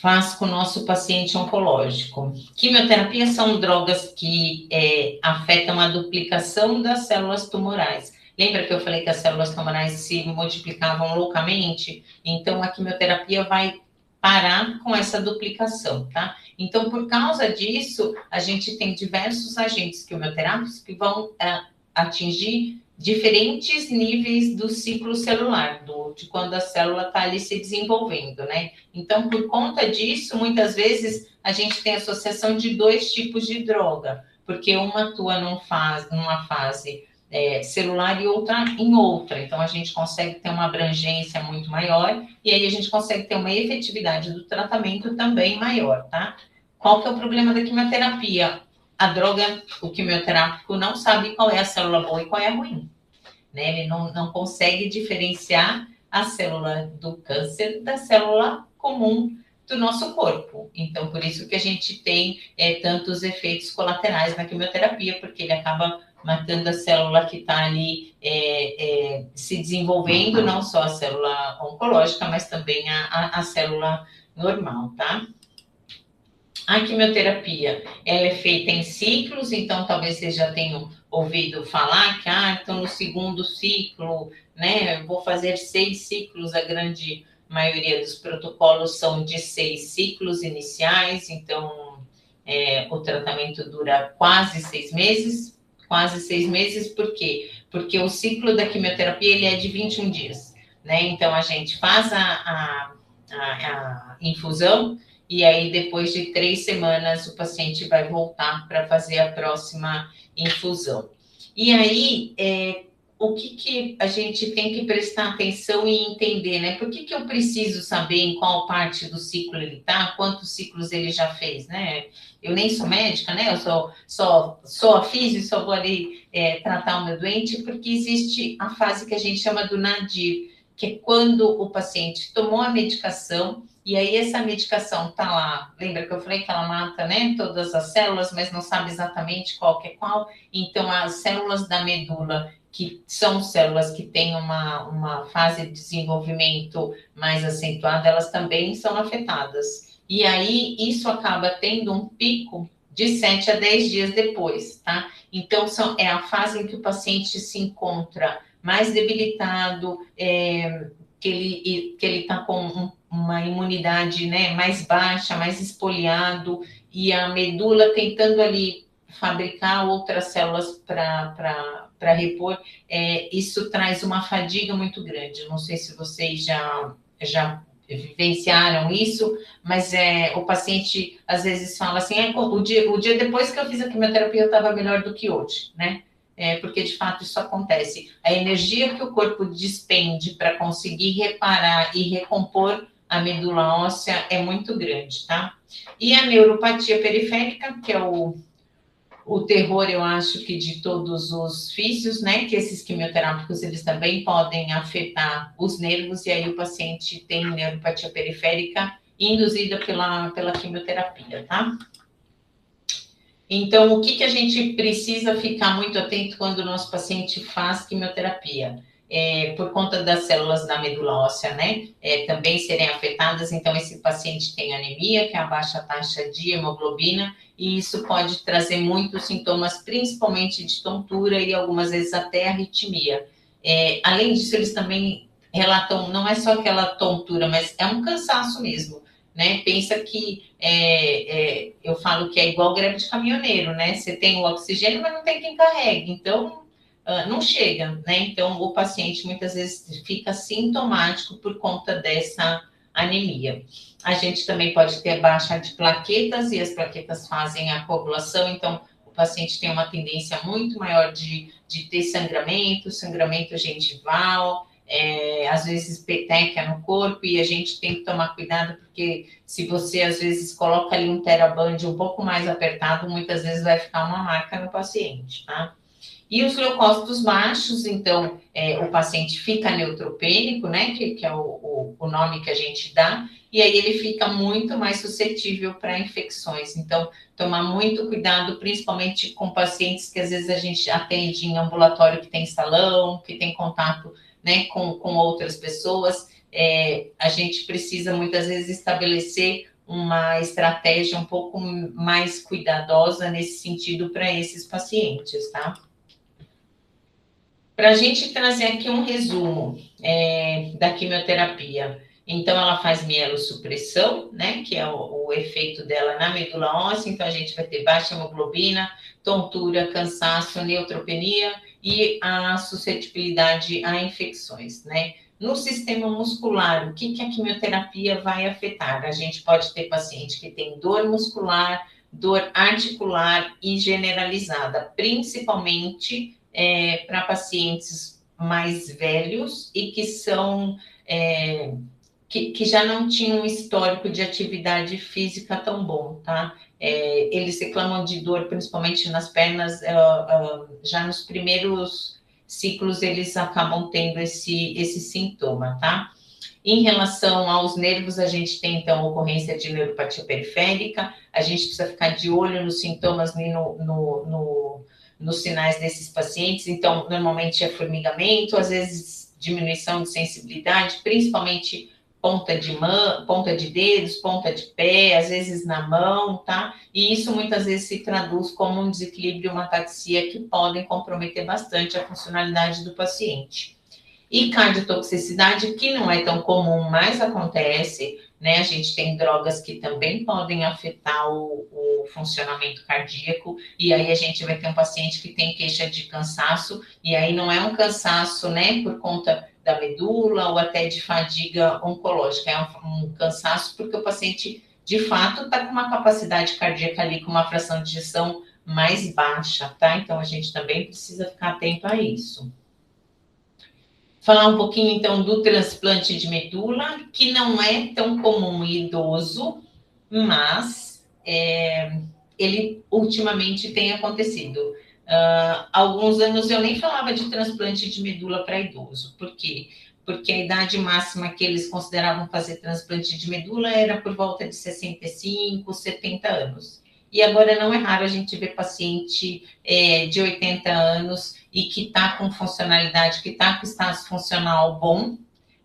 [SPEAKER 2] faz com o nosso paciente oncológico? Quimioterapia são drogas que afetam a duplicação das células tumorais. Lembra que eu falei que as células tumorais se multiplicavam loucamente? Então, a quimioterapia vai parar com essa duplicação, tá? Então, por causa disso, a gente tem diversos agentes quimioterápicos que vão atingir diferentes níveis do ciclo celular, de quando a célula está ali se desenvolvendo, né? Então, por conta disso, muitas vezes a gente tem associação de dois tipos de droga, porque uma atua numa fase celular e outra em outra. Então, a gente consegue ter uma abrangência muito maior e aí a gente consegue ter uma efetividade do tratamento também maior, tá? Qual que é o problema da quimioterapia? A droga, o quimioterápico, não sabe qual é a célula boa e qual é a ruim, né? Ele não consegue diferenciar a célula do câncer da célula comum do nosso corpo. Então, por isso que a gente tem tantos efeitos colaterais na quimioterapia, porque ele acaba matando a célula que está ali se desenvolvendo, não só a célula oncológica, mas também a célula normal, tá? A quimioterapia, ela é feita em ciclos, então talvez vocês já tenham ouvido falar que, então no segundo ciclo, né, eu vou fazer 6 ciclos, a grande maioria dos protocolos são de 6 ciclos iniciais, então o tratamento dura quase 6 meses, por quê? Porque o ciclo da quimioterapia, ele é de 21 dias, né, então a gente faz a infusão, e aí, depois de 3 semanas, o paciente vai voltar para fazer a próxima infusão. E aí, o que a gente tem que prestar atenção e entender, né? Por que eu preciso saber em qual parte do ciclo ele está, quantos ciclos ele já fez, né? Eu nem sou médica, né? Eu sou a físio, só vou ali tratar o meu doente, porque existe a fase que a gente chama do nadir, que é quando o paciente tomou a medicação, e aí essa medicação tá lá, lembra que eu falei que ela mata, né, todas as células, mas não sabe exatamente qual que é qual, então as células da medula, que são células que têm uma fase de desenvolvimento mais acentuada, elas também são afetadas. E aí isso acaba tendo um pico de 7 a 10 dias depois, tá? Então é a fase em que o paciente se encontra mais debilitado, que ele está com uma imunidade, né, mais baixa, mais espoliado, e a medula tentando ali fabricar outras células para repor, isso traz uma fadiga muito grande. Não sei se vocês já vivenciaram isso, mas o paciente às vezes fala assim, o dia depois que eu fiz a quimioterapia eu estava melhor do que hoje, né? Porque de fato isso acontece. A energia que o corpo despende para conseguir reparar e recompor a medula óssea é muito grande, tá? E a neuropatia periférica, que é o terror, eu acho que de todos os físios, né? Que esses quimioterápicos, eles também podem afetar os nervos, e aí o paciente tem neuropatia periférica induzida pela quimioterapia, tá? Então, o que a gente precisa ficar muito atento quando o nosso paciente faz quimioterapia? Por conta das células da medula óssea, né? Também serem afetadas, então esse paciente tem anemia, que é a baixa taxa de hemoglobina, e isso pode trazer muitos sintomas, principalmente de tontura e algumas vezes até arritmia. Além disso, eles também relatam, não é só aquela tontura, mas é um cansaço mesmo. né? Pensa que eu falo que é igual greve de caminhoneiro, né? Você tem o oxigênio, mas não tem quem carregue, então não chega, né? Então o paciente muitas vezes fica sintomático por conta dessa anemia. A gente também pode ter baixa de plaquetas, e as plaquetas fazem a coagulação, então o paciente tem uma tendência muito maior de ter sangramento gengival, às vezes peteca no corpo, e a gente tem que tomar cuidado, porque se você às vezes coloca ali um TheraBand um pouco mais apertado, muitas vezes vai ficar uma marca no paciente, tá? E os leucócitos baixos, então, o paciente fica neutropênico, né, que é o nome que a gente dá, e aí ele fica muito mais suscetível para infecções. Então, tomar muito cuidado, principalmente com pacientes que às vezes a gente atende em ambulatório que tem salão, que tem contato, né, com outras pessoas. A gente precisa muitas vezes estabelecer uma estratégia um pouco mais cuidadosa nesse sentido para esses pacientes, tá? Para a gente trazer aqui um resumo da quimioterapia. Então, ela faz mielossupressão, né, que é o efeito dela na medula óssea. Então, a gente vai ter baixa hemoglobina, tontura, cansaço, neutropenia e a suscetibilidade a infecções, né? No sistema muscular, o que a quimioterapia vai afetar? A gente pode ter paciente que tem dor muscular, dor articular e generalizada, principalmente para pacientes mais velhos e que são que já não tinham um histórico de atividade física tão bom, tá? Eles reclamam de dor, principalmente nas pernas, já nos primeiros ciclos eles acabam tendo esse sintoma, tá? Em relação aos nervos, a gente tem, então, ocorrência de neuropatia periférica, a gente precisa ficar de olho nos sintomas e nos sinais desses pacientes. Então, normalmente é formigamento, às vezes diminuição de sensibilidade, principalmente ponta de dedos, ponta de pé, às vezes na mão, tá? E isso muitas vezes se traduz como um desequilíbrio, uma ataxia que podem comprometer bastante a funcionalidade do paciente. E cardiotoxicidade, que não é tão comum, mas acontece, né? A gente tem drogas que também podem afetar o funcionamento cardíaco, e aí a gente vai ter um paciente que tem queixa de cansaço, e aí não é um cansaço, né, por conta da medula ou até de fadiga oncológica, é um cansaço porque o paciente, de fato, está com uma capacidade cardíaca ali, com uma fração de ejeção mais baixa, tá? Então, a gente também precisa ficar atento a isso. Falar um pouquinho, então, do transplante de medula, que não é tão comum em idoso, mas ele ultimamente tem acontecido. Alguns anos eu nem falava de transplante de medula para idoso. Por quê? Porque a idade máxima que eles consideravam fazer transplante de medula era por volta de 65, 70 anos. E agora não é raro a gente ver paciente de 80 anos e que está com funcionalidade, que está com status funcional bom,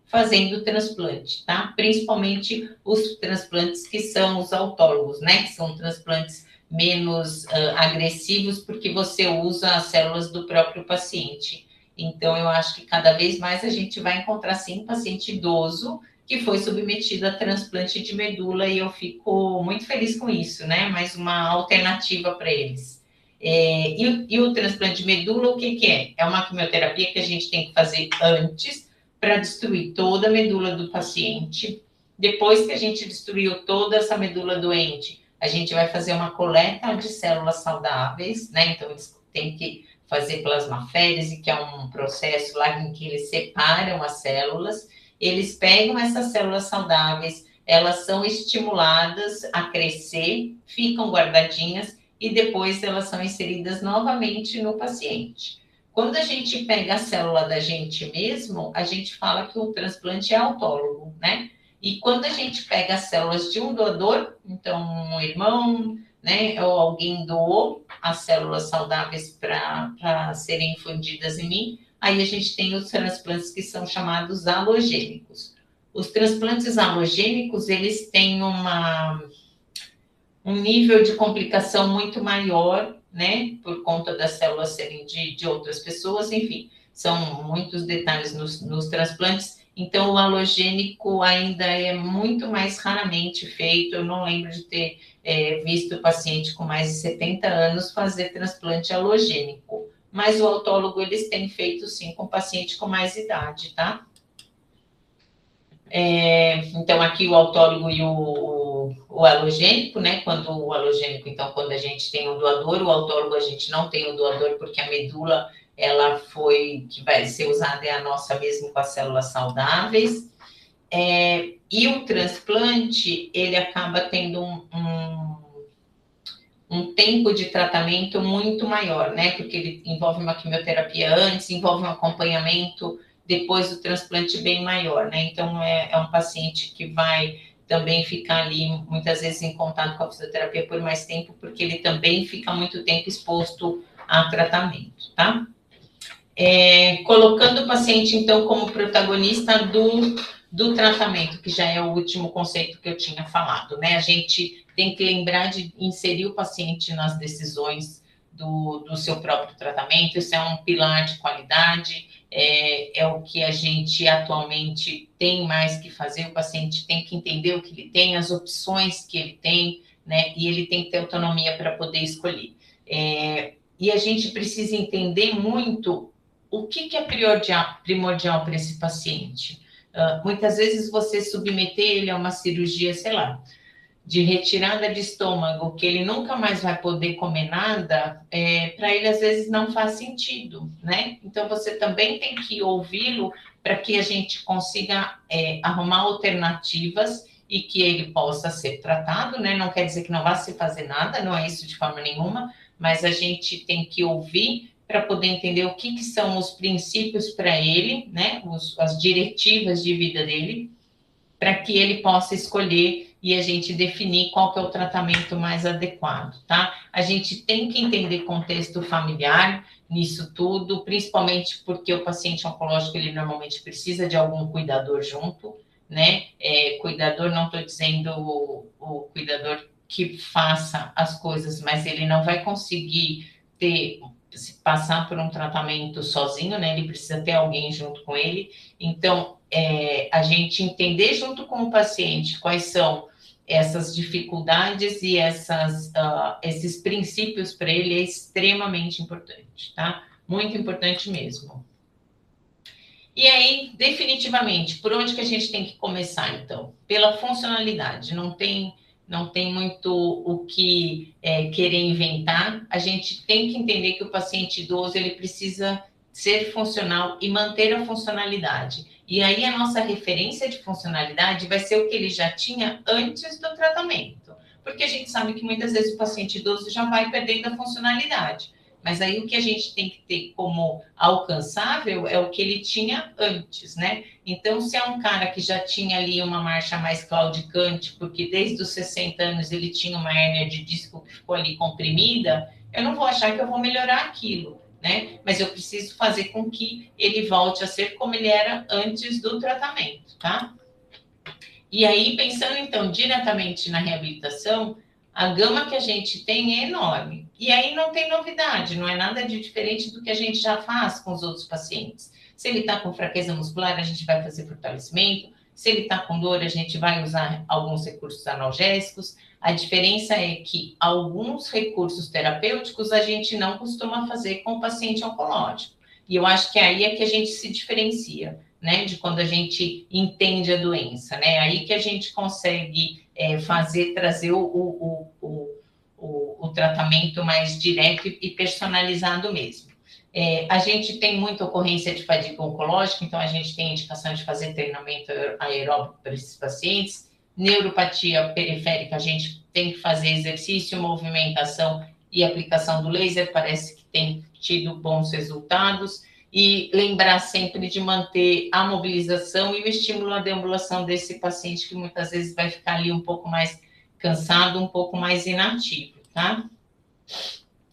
[SPEAKER 2] fazendo transplante, tá? Principalmente os transplantes que são os autólogos, né? Que são transplantes menos agressivos, porque você usa as células do próprio paciente. Então, eu acho que cada vez mais a gente vai encontrar, sim, paciente idoso que foi submetido a transplante de medula, e eu fico muito feliz com isso, né? Mais uma alternativa para eles. E o transplante de medula, o que é? É uma quimioterapia que a gente tem que fazer antes para destruir toda a medula do paciente. Depois que a gente destruiu toda essa medula doente, a gente vai fazer uma coleta de células saudáveis, né? Então, eles têm que fazer plasmaférese, que é um processo lá em que eles separam as células. Eles pegam essas células saudáveis, elas são estimuladas a crescer, ficam guardadinhas e depois elas são inseridas novamente no paciente. Quando a gente pega a célula da gente mesmo, a gente fala que o transplante é autólogo, né? E quando a gente pega as células de um doador, então um irmão, né, ou alguém doou as células saudáveis para serem infundidas em mim, aí a gente tem os transplantes que são chamados alogênicos. Os transplantes alogênicos, eles têm um nível de complicação muito maior, né, por conta das células serem de outras pessoas, enfim, são muitos detalhes nos transplantes, Então, o halogênico ainda é muito mais raramente feito. Eu não lembro de ter visto paciente com mais de 70 anos fazer transplante halogênico. Mas o autólogo, eles têm feito, sim, com paciente com mais idade, tá? Então, aqui o autólogo e o halogênico, né? Quando o halogênico, então, quando a gente tem um doador, o autólogo a gente não tem o doador, porque a medula, ela foi, que vai ser usada é a nossa mesmo com as células saudáveis. E o transplante, ele acaba tendo um tempo de tratamento muito maior, né? Porque ele envolve uma quimioterapia antes, envolve um acompanhamento depois do transplante bem maior, né? Então, é um paciente que vai também ficar ali, muitas vezes, em contato com a fisioterapia por mais tempo, porque ele também fica muito tempo exposto a tratamento, tá? Colocando o paciente, então, como protagonista do tratamento, que já é o último conceito que eu tinha falado, né? A gente tem que lembrar de inserir o paciente nas decisões do seu próprio tratamento, isso é um pilar de qualidade, é o que a gente atualmente tem mais que fazer, o paciente tem que entender o que ele tem, as opções que ele tem, né? E ele tem que ter autonomia para poder escolher. E a gente precisa entender muito o que é primordial para esse paciente. Muitas vezes você submeter ele a uma cirurgia, sei lá, de retirada de estômago, que ele nunca mais vai poder comer nada, para ele às vezes não faz sentido, né? Então você também tem que ouvi-lo para que a gente consiga arrumar alternativas e que ele possa ser tratado, né? Não quer dizer que não vá se fazer nada, não é isso de forma nenhuma, mas a gente tem que ouvir para poder entender o que são os princípios para ele, né? As diretivas de vida dele, para que ele possa escolher e a gente definir qual que é o tratamento mais adequado, tá? A gente tem que entender contexto familiar nisso tudo, principalmente porque o paciente oncológico, ele normalmente precisa de algum cuidador junto, né? Cuidador, não estou dizendo o cuidador que faça as coisas, mas ele não vai conseguir passar por um tratamento sozinho, né? Ele precisa ter alguém junto com ele. Então, a gente entender junto com o paciente quais são essas dificuldades e esses princípios para ele é extremamente importante, tá? Muito importante mesmo. E aí, definitivamente, por onde que a gente tem que começar, então? Pela funcionalidade, não tem muito o que querer inventar, a gente tem que entender que o paciente idoso, ele precisa ser funcional e manter a funcionalidade. E aí, a nossa referência de funcionalidade vai ser o que ele já tinha antes do tratamento. Porque a gente sabe que muitas vezes o paciente idoso já vai perdendo a funcionalidade. Mas aí o que a gente tem que ter como alcançável é o que ele tinha antes, né? Então, se é um cara que já tinha ali uma marcha mais claudicante, porque desde os 60 anos ele tinha uma hérnia de disco que ficou ali comprimida, eu não vou achar que eu vou melhorar aquilo, né? Mas eu preciso fazer com que ele volte a ser como ele era antes do tratamento, tá? E aí, pensando então diretamente na reabilitação, a gama que a gente tem é enorme. E aí não tem novidade, não é nada de diferente do que a gente já faz com os outros pacientes. Se ele está com fraqueza muscular, a gente vai fazer fortalecimento. Se ele está com dor, a gente vai usar alguns recursos analgésicos. A diferença é que alguns recursos terapêuticos a gente não costuma fazer com o paciente oncológico. E eu acho que aí é que a gente se diferencia, né? De quando a gente entende a doença, né? Aí que a gente consegue trazer o tratamento mais direto e personalizado mesmo. A gente tem muita ocorrência de fadiga oncológica, então a gente tem indicação de fazer treinamento aeróbico para esses pacientes. Neuropatia periférica, a gente tem que fazer exercício, movimentação e aplicação do laser, parece que tem tido bons resultados. E lembrar sempre de manter a mobilização e o estímulo à deambulação desse paciente, que muitas vezes vai ficar ali um pouco mais cansado, um pouco mais inativo, tá?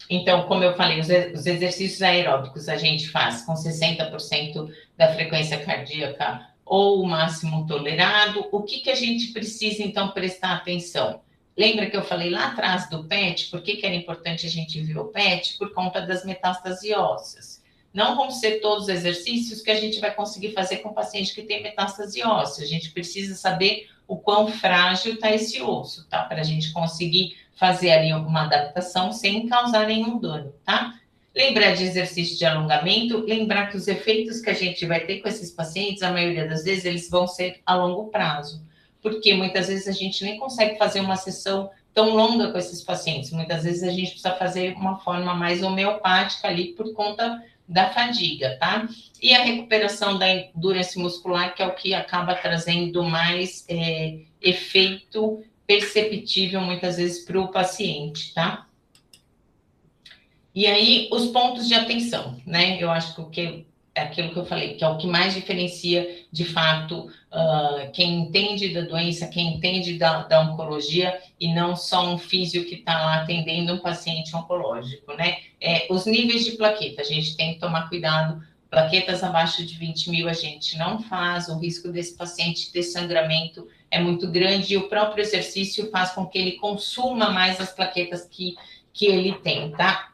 [SPEAKER 2] Então, como eu falei, os exercícios aeróbicos a gente faz com 60% da frequência cardíaca ou o máximo tolerado. O que a gente precisa, então, prestar atenção? Lembra que eu falei lá atrás do PET? Por que era importante a gente ver o PET? Por conta das metástases ósseas. não vão ser todos os exercícios que a gente vai conseguir fazer com o paciente que tem metástase óssea. A gente precisa saber o quão frágil está esse osso, tá? Para a gente conseguir fazer ali uma adaptação sem causar nenhum dano, tá? Lembrar de exercício de alongamento, lembrar que os efeitos que a gente vai ter com esses pacientes, a maioria das vezes, eles vão ser a longo prazo. Porque muitas vezes a gente nem consegue fazer uma sessão tão longa com esses pacientes. Muitas vezes a gente precisa fazer uma forma mais homeopática ali por conta da fadiga, tá? E a recuperação da endurance muscular, que é o que acaba trazendo mais efeito perceptível, muitas vezes, para o paciente, tá? E aí, os pontos de atenção, né? Eu acho que o que é aquilo que eu falei, que é o que mais diferencia, de fato, quem entende da doença, quem entende da oncologia, e não só um físio que está lá atendendo um paciente oncológico, né? Os níveis de plaqueta, a gente tem que tomar cuidado. Plaquetas abaixo de 20 mil a gente não faz, o risco desse paciente ter sangramento é muito grande, e o próprio exercício faz com que ele consuma mais as plaquetas que ele tem, tá?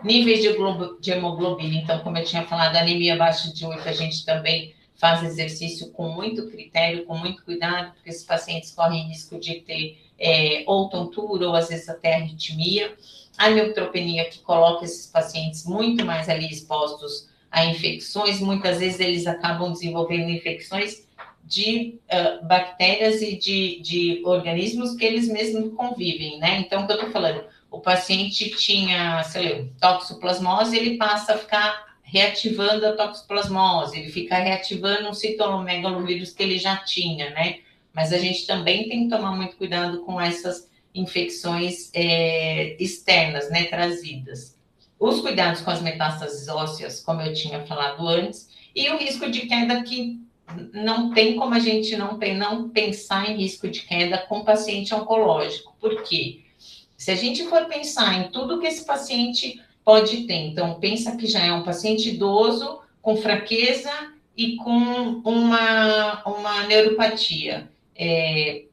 [SPEAKER 2] Níveis de hemoglobina, então, como eu tinha falado, anemia abaixo de 8, a gente também faz exercício com muito critério, com muito cuidado, porque esses pacientes correm risco de ter ou tontura, ou às vezes até arritmia. A neutropenia, que coloca esses pacientes muito mais ali expostos a infecções, muitas vezes eles acabam desenvolvendo infecções de bactérias e de organismos que eles mesmos convivem, né? Então, o que eu tô falando? O paciente tinha, sei lá, toxoplasmose, ele passa a ficar reativando a toxoplasmose, ele fica reativando um citolomegalovírus que ele já tinha, né? Mas a gente também tem que tomar muito cuidado com essas infecções externas, né, trazidas. Os cuidados com as metástases ósseas, como eu tinha falado antes, e o risco de queda, que não tem como a gente não pensar em risco de queda com paciente oncológico. Por quê? Se a gente for pensar em tudo que esse paciente pode ter, então pensa que já é um paciente idoso, com fraqueza e com uma neuropatia.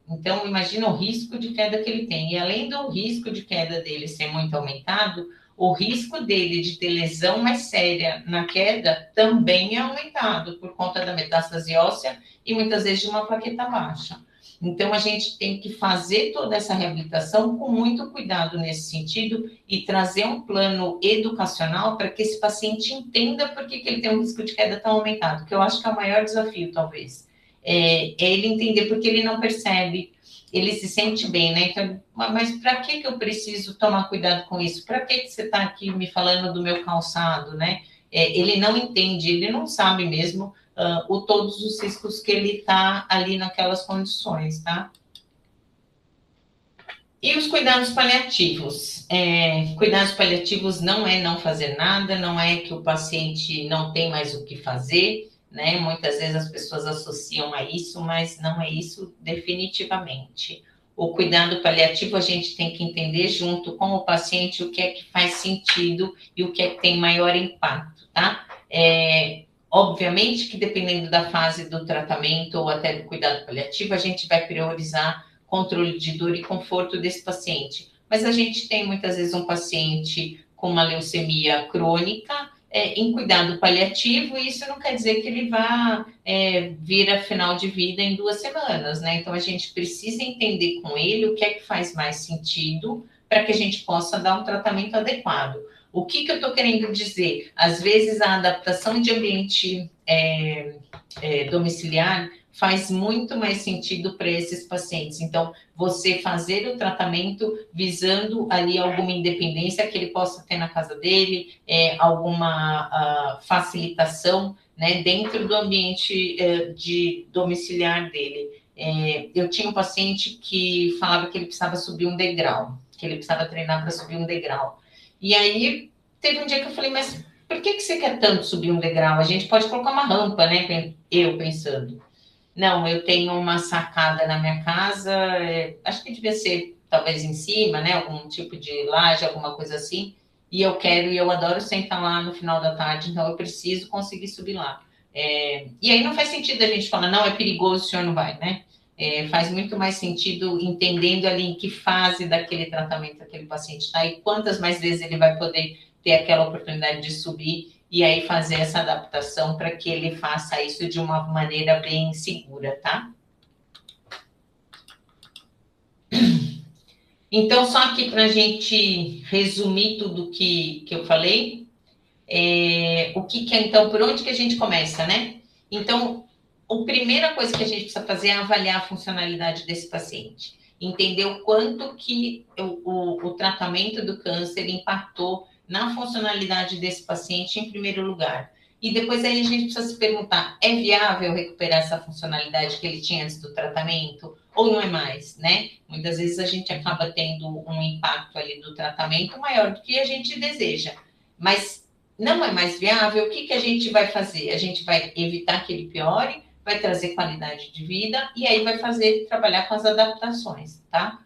[SPEAKER 2] Então, imagina o risco de queda que ele tem. E além do risco de queda dele ser muito aumentado, o risco dele de ter lesão mais séria na queda também é aumentado por conta da metástase óssea e muitas vezes de uma plaqueta baixa. Então, a gente tem que fazer toda essa reabilitação com muito cuidado nesse sentido e trazer um plano educacional para que esse paciente entenda por que ele tem um risco de queda tão aumentado, que eu acho que é o maior desafio, talvez. É ele entender porque ele não percebe, ele se sente bem, né? Então, mas para que eu preciso tomar cuidado com isso? Para que você está aqui me falando do meu calçado, né? Ele não entende, ele não sabe mesmo todos os riscos que ele está ali naquelas condições, tá? E os cuidados paliativos? Cuidados paliativos não é não fazer nada, não é que o paciente não tem mais o que fazer, né? Muitas vezes as pessoas associam a isso, mas não é isso definitivamente. O cuidado paliativo a gente tem que entender junto com o paciente o que é que faz sentido e o que é que tem maior impacto, tá? Obviamente que dependendo da fase do tratamento ou até do cuidado paliativo, a gente vai priorizar controle de dor e conforto desse paciente. Mas a gente tem muitas vezes um paciente com uma leucemia crônica em cuidado paliativo, e isso não quer dizer que ele vá vir a final de vida em 2 semanas, né? Então a gente precisa entender com ele o que é que faz mais sentido para que a gente possa dar um tratamento adequado. O que eu estou querendo dizer? Às vezes a adaptação de ambiente domiciliar faz muito mais sentido para esses pacientes. Então, você fazer o tratamento visando ali alguma independência que ele possa ter na casa dele, alguma facilitação, né, dentro do ambiente de domiciliar dele. Eu tinha um paciente que falava que ele precisava subir um degrau, que ele precisava treinar para subir um degrau. E aí, teve um dia que eu falei, mas por que você quer tanto subir um degrau? A gente pode colocar uma rampa, né? Eu pensando. Não, eu tenho uma sacada na minha casa, acho que devia ser talvez em cima, né? Algum tipo de laje, alguma coisa assim. E eu adoro sentar lá no final da tarde, então eu preciso conseguir subir lá. E aí não faz sentido a gente falar, não, é perigoso, o senhor não vai, né? Faz muito mais sentido entendendo ali em que fase daquele tratamento aquele paciente está e quantas mais vezes ele vai poder ter aquela oportunidade de subir e aí fazer essa adaptação para que ele faça isso de uma maneira bem segura, tá? Então, só aqui para a gente resumir tudo que eu falei, o que é, então, por onde que a gente começa, né? Então, a primeira coisa que a gente precisa fazer é avaliar a funcionalidade desse paciente, entender o quanto que o tratamento do câncer impactou na funcionalidade desse paciente em primeiro lugar. E depois aí a gente precisa se perguntar, é viável recuperar essa funcionalidade que ele tinha antes do tratamento? Ou não é mais, né? Muitas vezes a gente acaba tendo um impacto ali do tratamento maior do que a gente deseja. Mas não é mais viável, o que a gente vai fazer? A gente vai evitar que ele piore, vai trazer qualidade de vida e aí vai trabalhar com as adaptações, tá?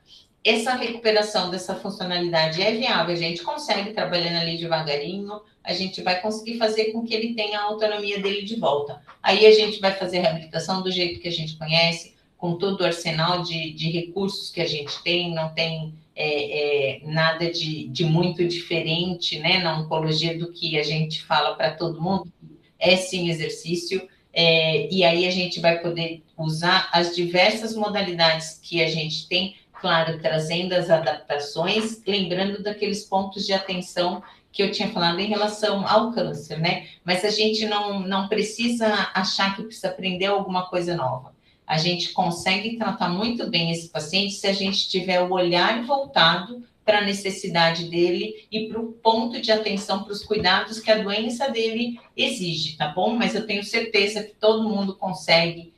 [SPEAKER 2] Essa recuperação dessa funcionalidade é viável, a gente consegue trabalhando ali devagarinho, a gente vai conseguir fazer com que ele tenha a autonomia dele de volta. Aí a gente vai fazer a reabilitação do jeito que a gente conhece, com todo o arsenal de recursos que a gente tem, não tem nada de muito diferente, né, na oncologia do que a gente fala para todo mundo, é sim exercício, e aí a gente vai poder usar as diversas modalidades que a gente tem, claro, trazendo as adaptações, lembrando daqueles pontos de atenção que eu tinha falado em relação ao câncer, né? Mas a gente não precisa achar que precisa aprender alguma coisa nova. A gente consegue tratar muito bem esse paciente se a gente tiver o olhar voltado para a necessidade dele e para o ponto de atenção, para os cuidados que a doença dele exige, tá bom? Mas eu tenho certeza que todo mundo consegue,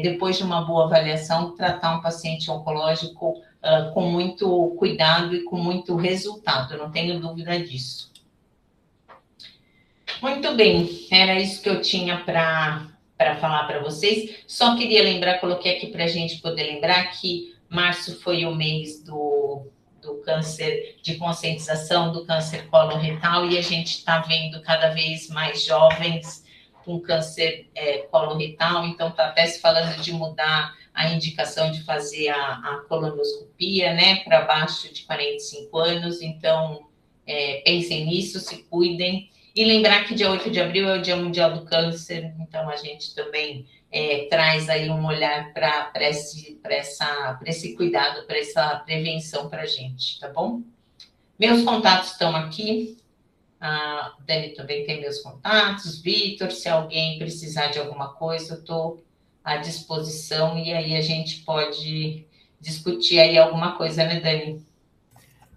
[SPEAKER 2] depois de uma boa avaliação, tratar um paciente oncológico com muito cuidado e com muito resultado, não tenho dúvida disso. Muito bem, era isso que eu tinha para falar para vocês. Só queria lembrar, coloquei aqui para a gente poder lembrar que março foi o mês do câncer, de conscientização do câncer coloretal, e a gente está vendo cada vez mais jovens com câncer coloretal, então está até se falando de mudar a indicação de fazer a colonoscopia, né, para abaixo de 45 anos, então pensem nisso, se cuidem. E lembrar que dia 8 de abril é o Dia Mundial do Câncer, então a gente também traz aí um olhar para esse cuidado, para essa prevenção para a gente, tá bom? Meus contatos estão aqui, a Dani também tem meus contatos, Vitor, se alguém precisar de alguma coisa, eu estou à disposição e aí a gente pode discutir aí alguma coisa, né, Dani?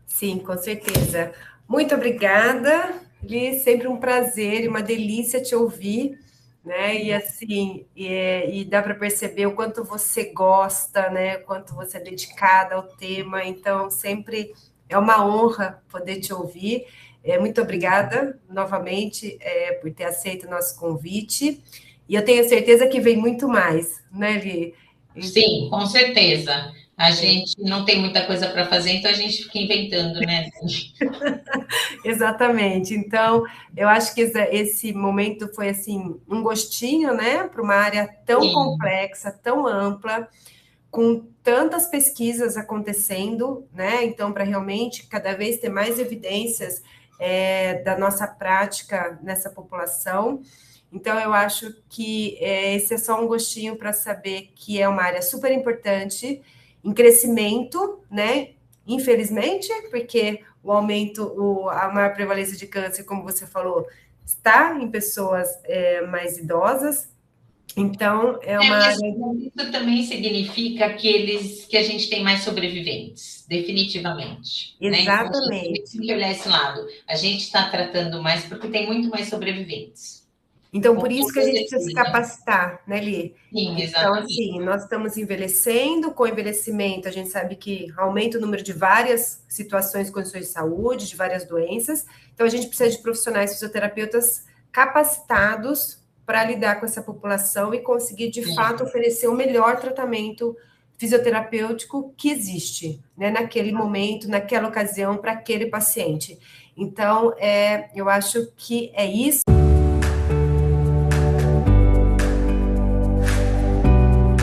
[SPEAKER 1] Sim, com certeza. Muito obrigada, Li, sempre um prazer e uma delícia te ouvir, né? E assim, e dá para perceber o quanto você gosta, né? O quanto você é dedicada ao tema. Então, sempre é uma honra poder te ouvir. Muito obrigada novamente por ter aceito o nosso convite. E eu tenho certeza que vem muito mais, né, Li?
[SPEAKER 2] Sim, com certeza. A gente não tem muita coisa para fazer, então a gente fica inventando, né?
[SPEAKER 1] Exatamente. Então, eu acho que esse momento foi assim um gostinho, né, para uma área tão complexa, tão ampla, com tantas pesquisas acontecendo, né? Então, para realmente cada vez ter mais evidências da nossa prática nessa população. Então, eu acho que esse é só um gostinho para saber que é uma área super importante, em crescimento, né? Infelizmente, porque o aumento, a maior prevalência de câncer, como você falou, está em pessoas mais idosas. Então, é uma área...
[SPEAKER 2] Isso também significa que a gente tem mais sobreviventes, definitivamente.
[SPEAKER 1] Exatamente.
[SPEAKER 2] Né? Então, a gente tem que olhar esse lado. A gente está tratando mais porque tem muito mais sobreviventes.
[SPEAKER 1] Então, por isso que a gente precisa se capacitar, né, Li?
[SPEAKER 2] Sim, exatamente.
[SPEAKER 1] Então, assim, nós estamos envelhecendo, com o envelhecimento a gente sabe que aumenta o número de várias situações, condições de saúde, de várias doenças, então a gente precisa de profissionais fisioterapeutas capacitados para lidar com essa população e conseguir, de fato, oferecer o melhor tratamento fisioterapêutico que existe, né, naquele momento, naquela ocasião, para aquele paciente. Então, eu acho que é isso.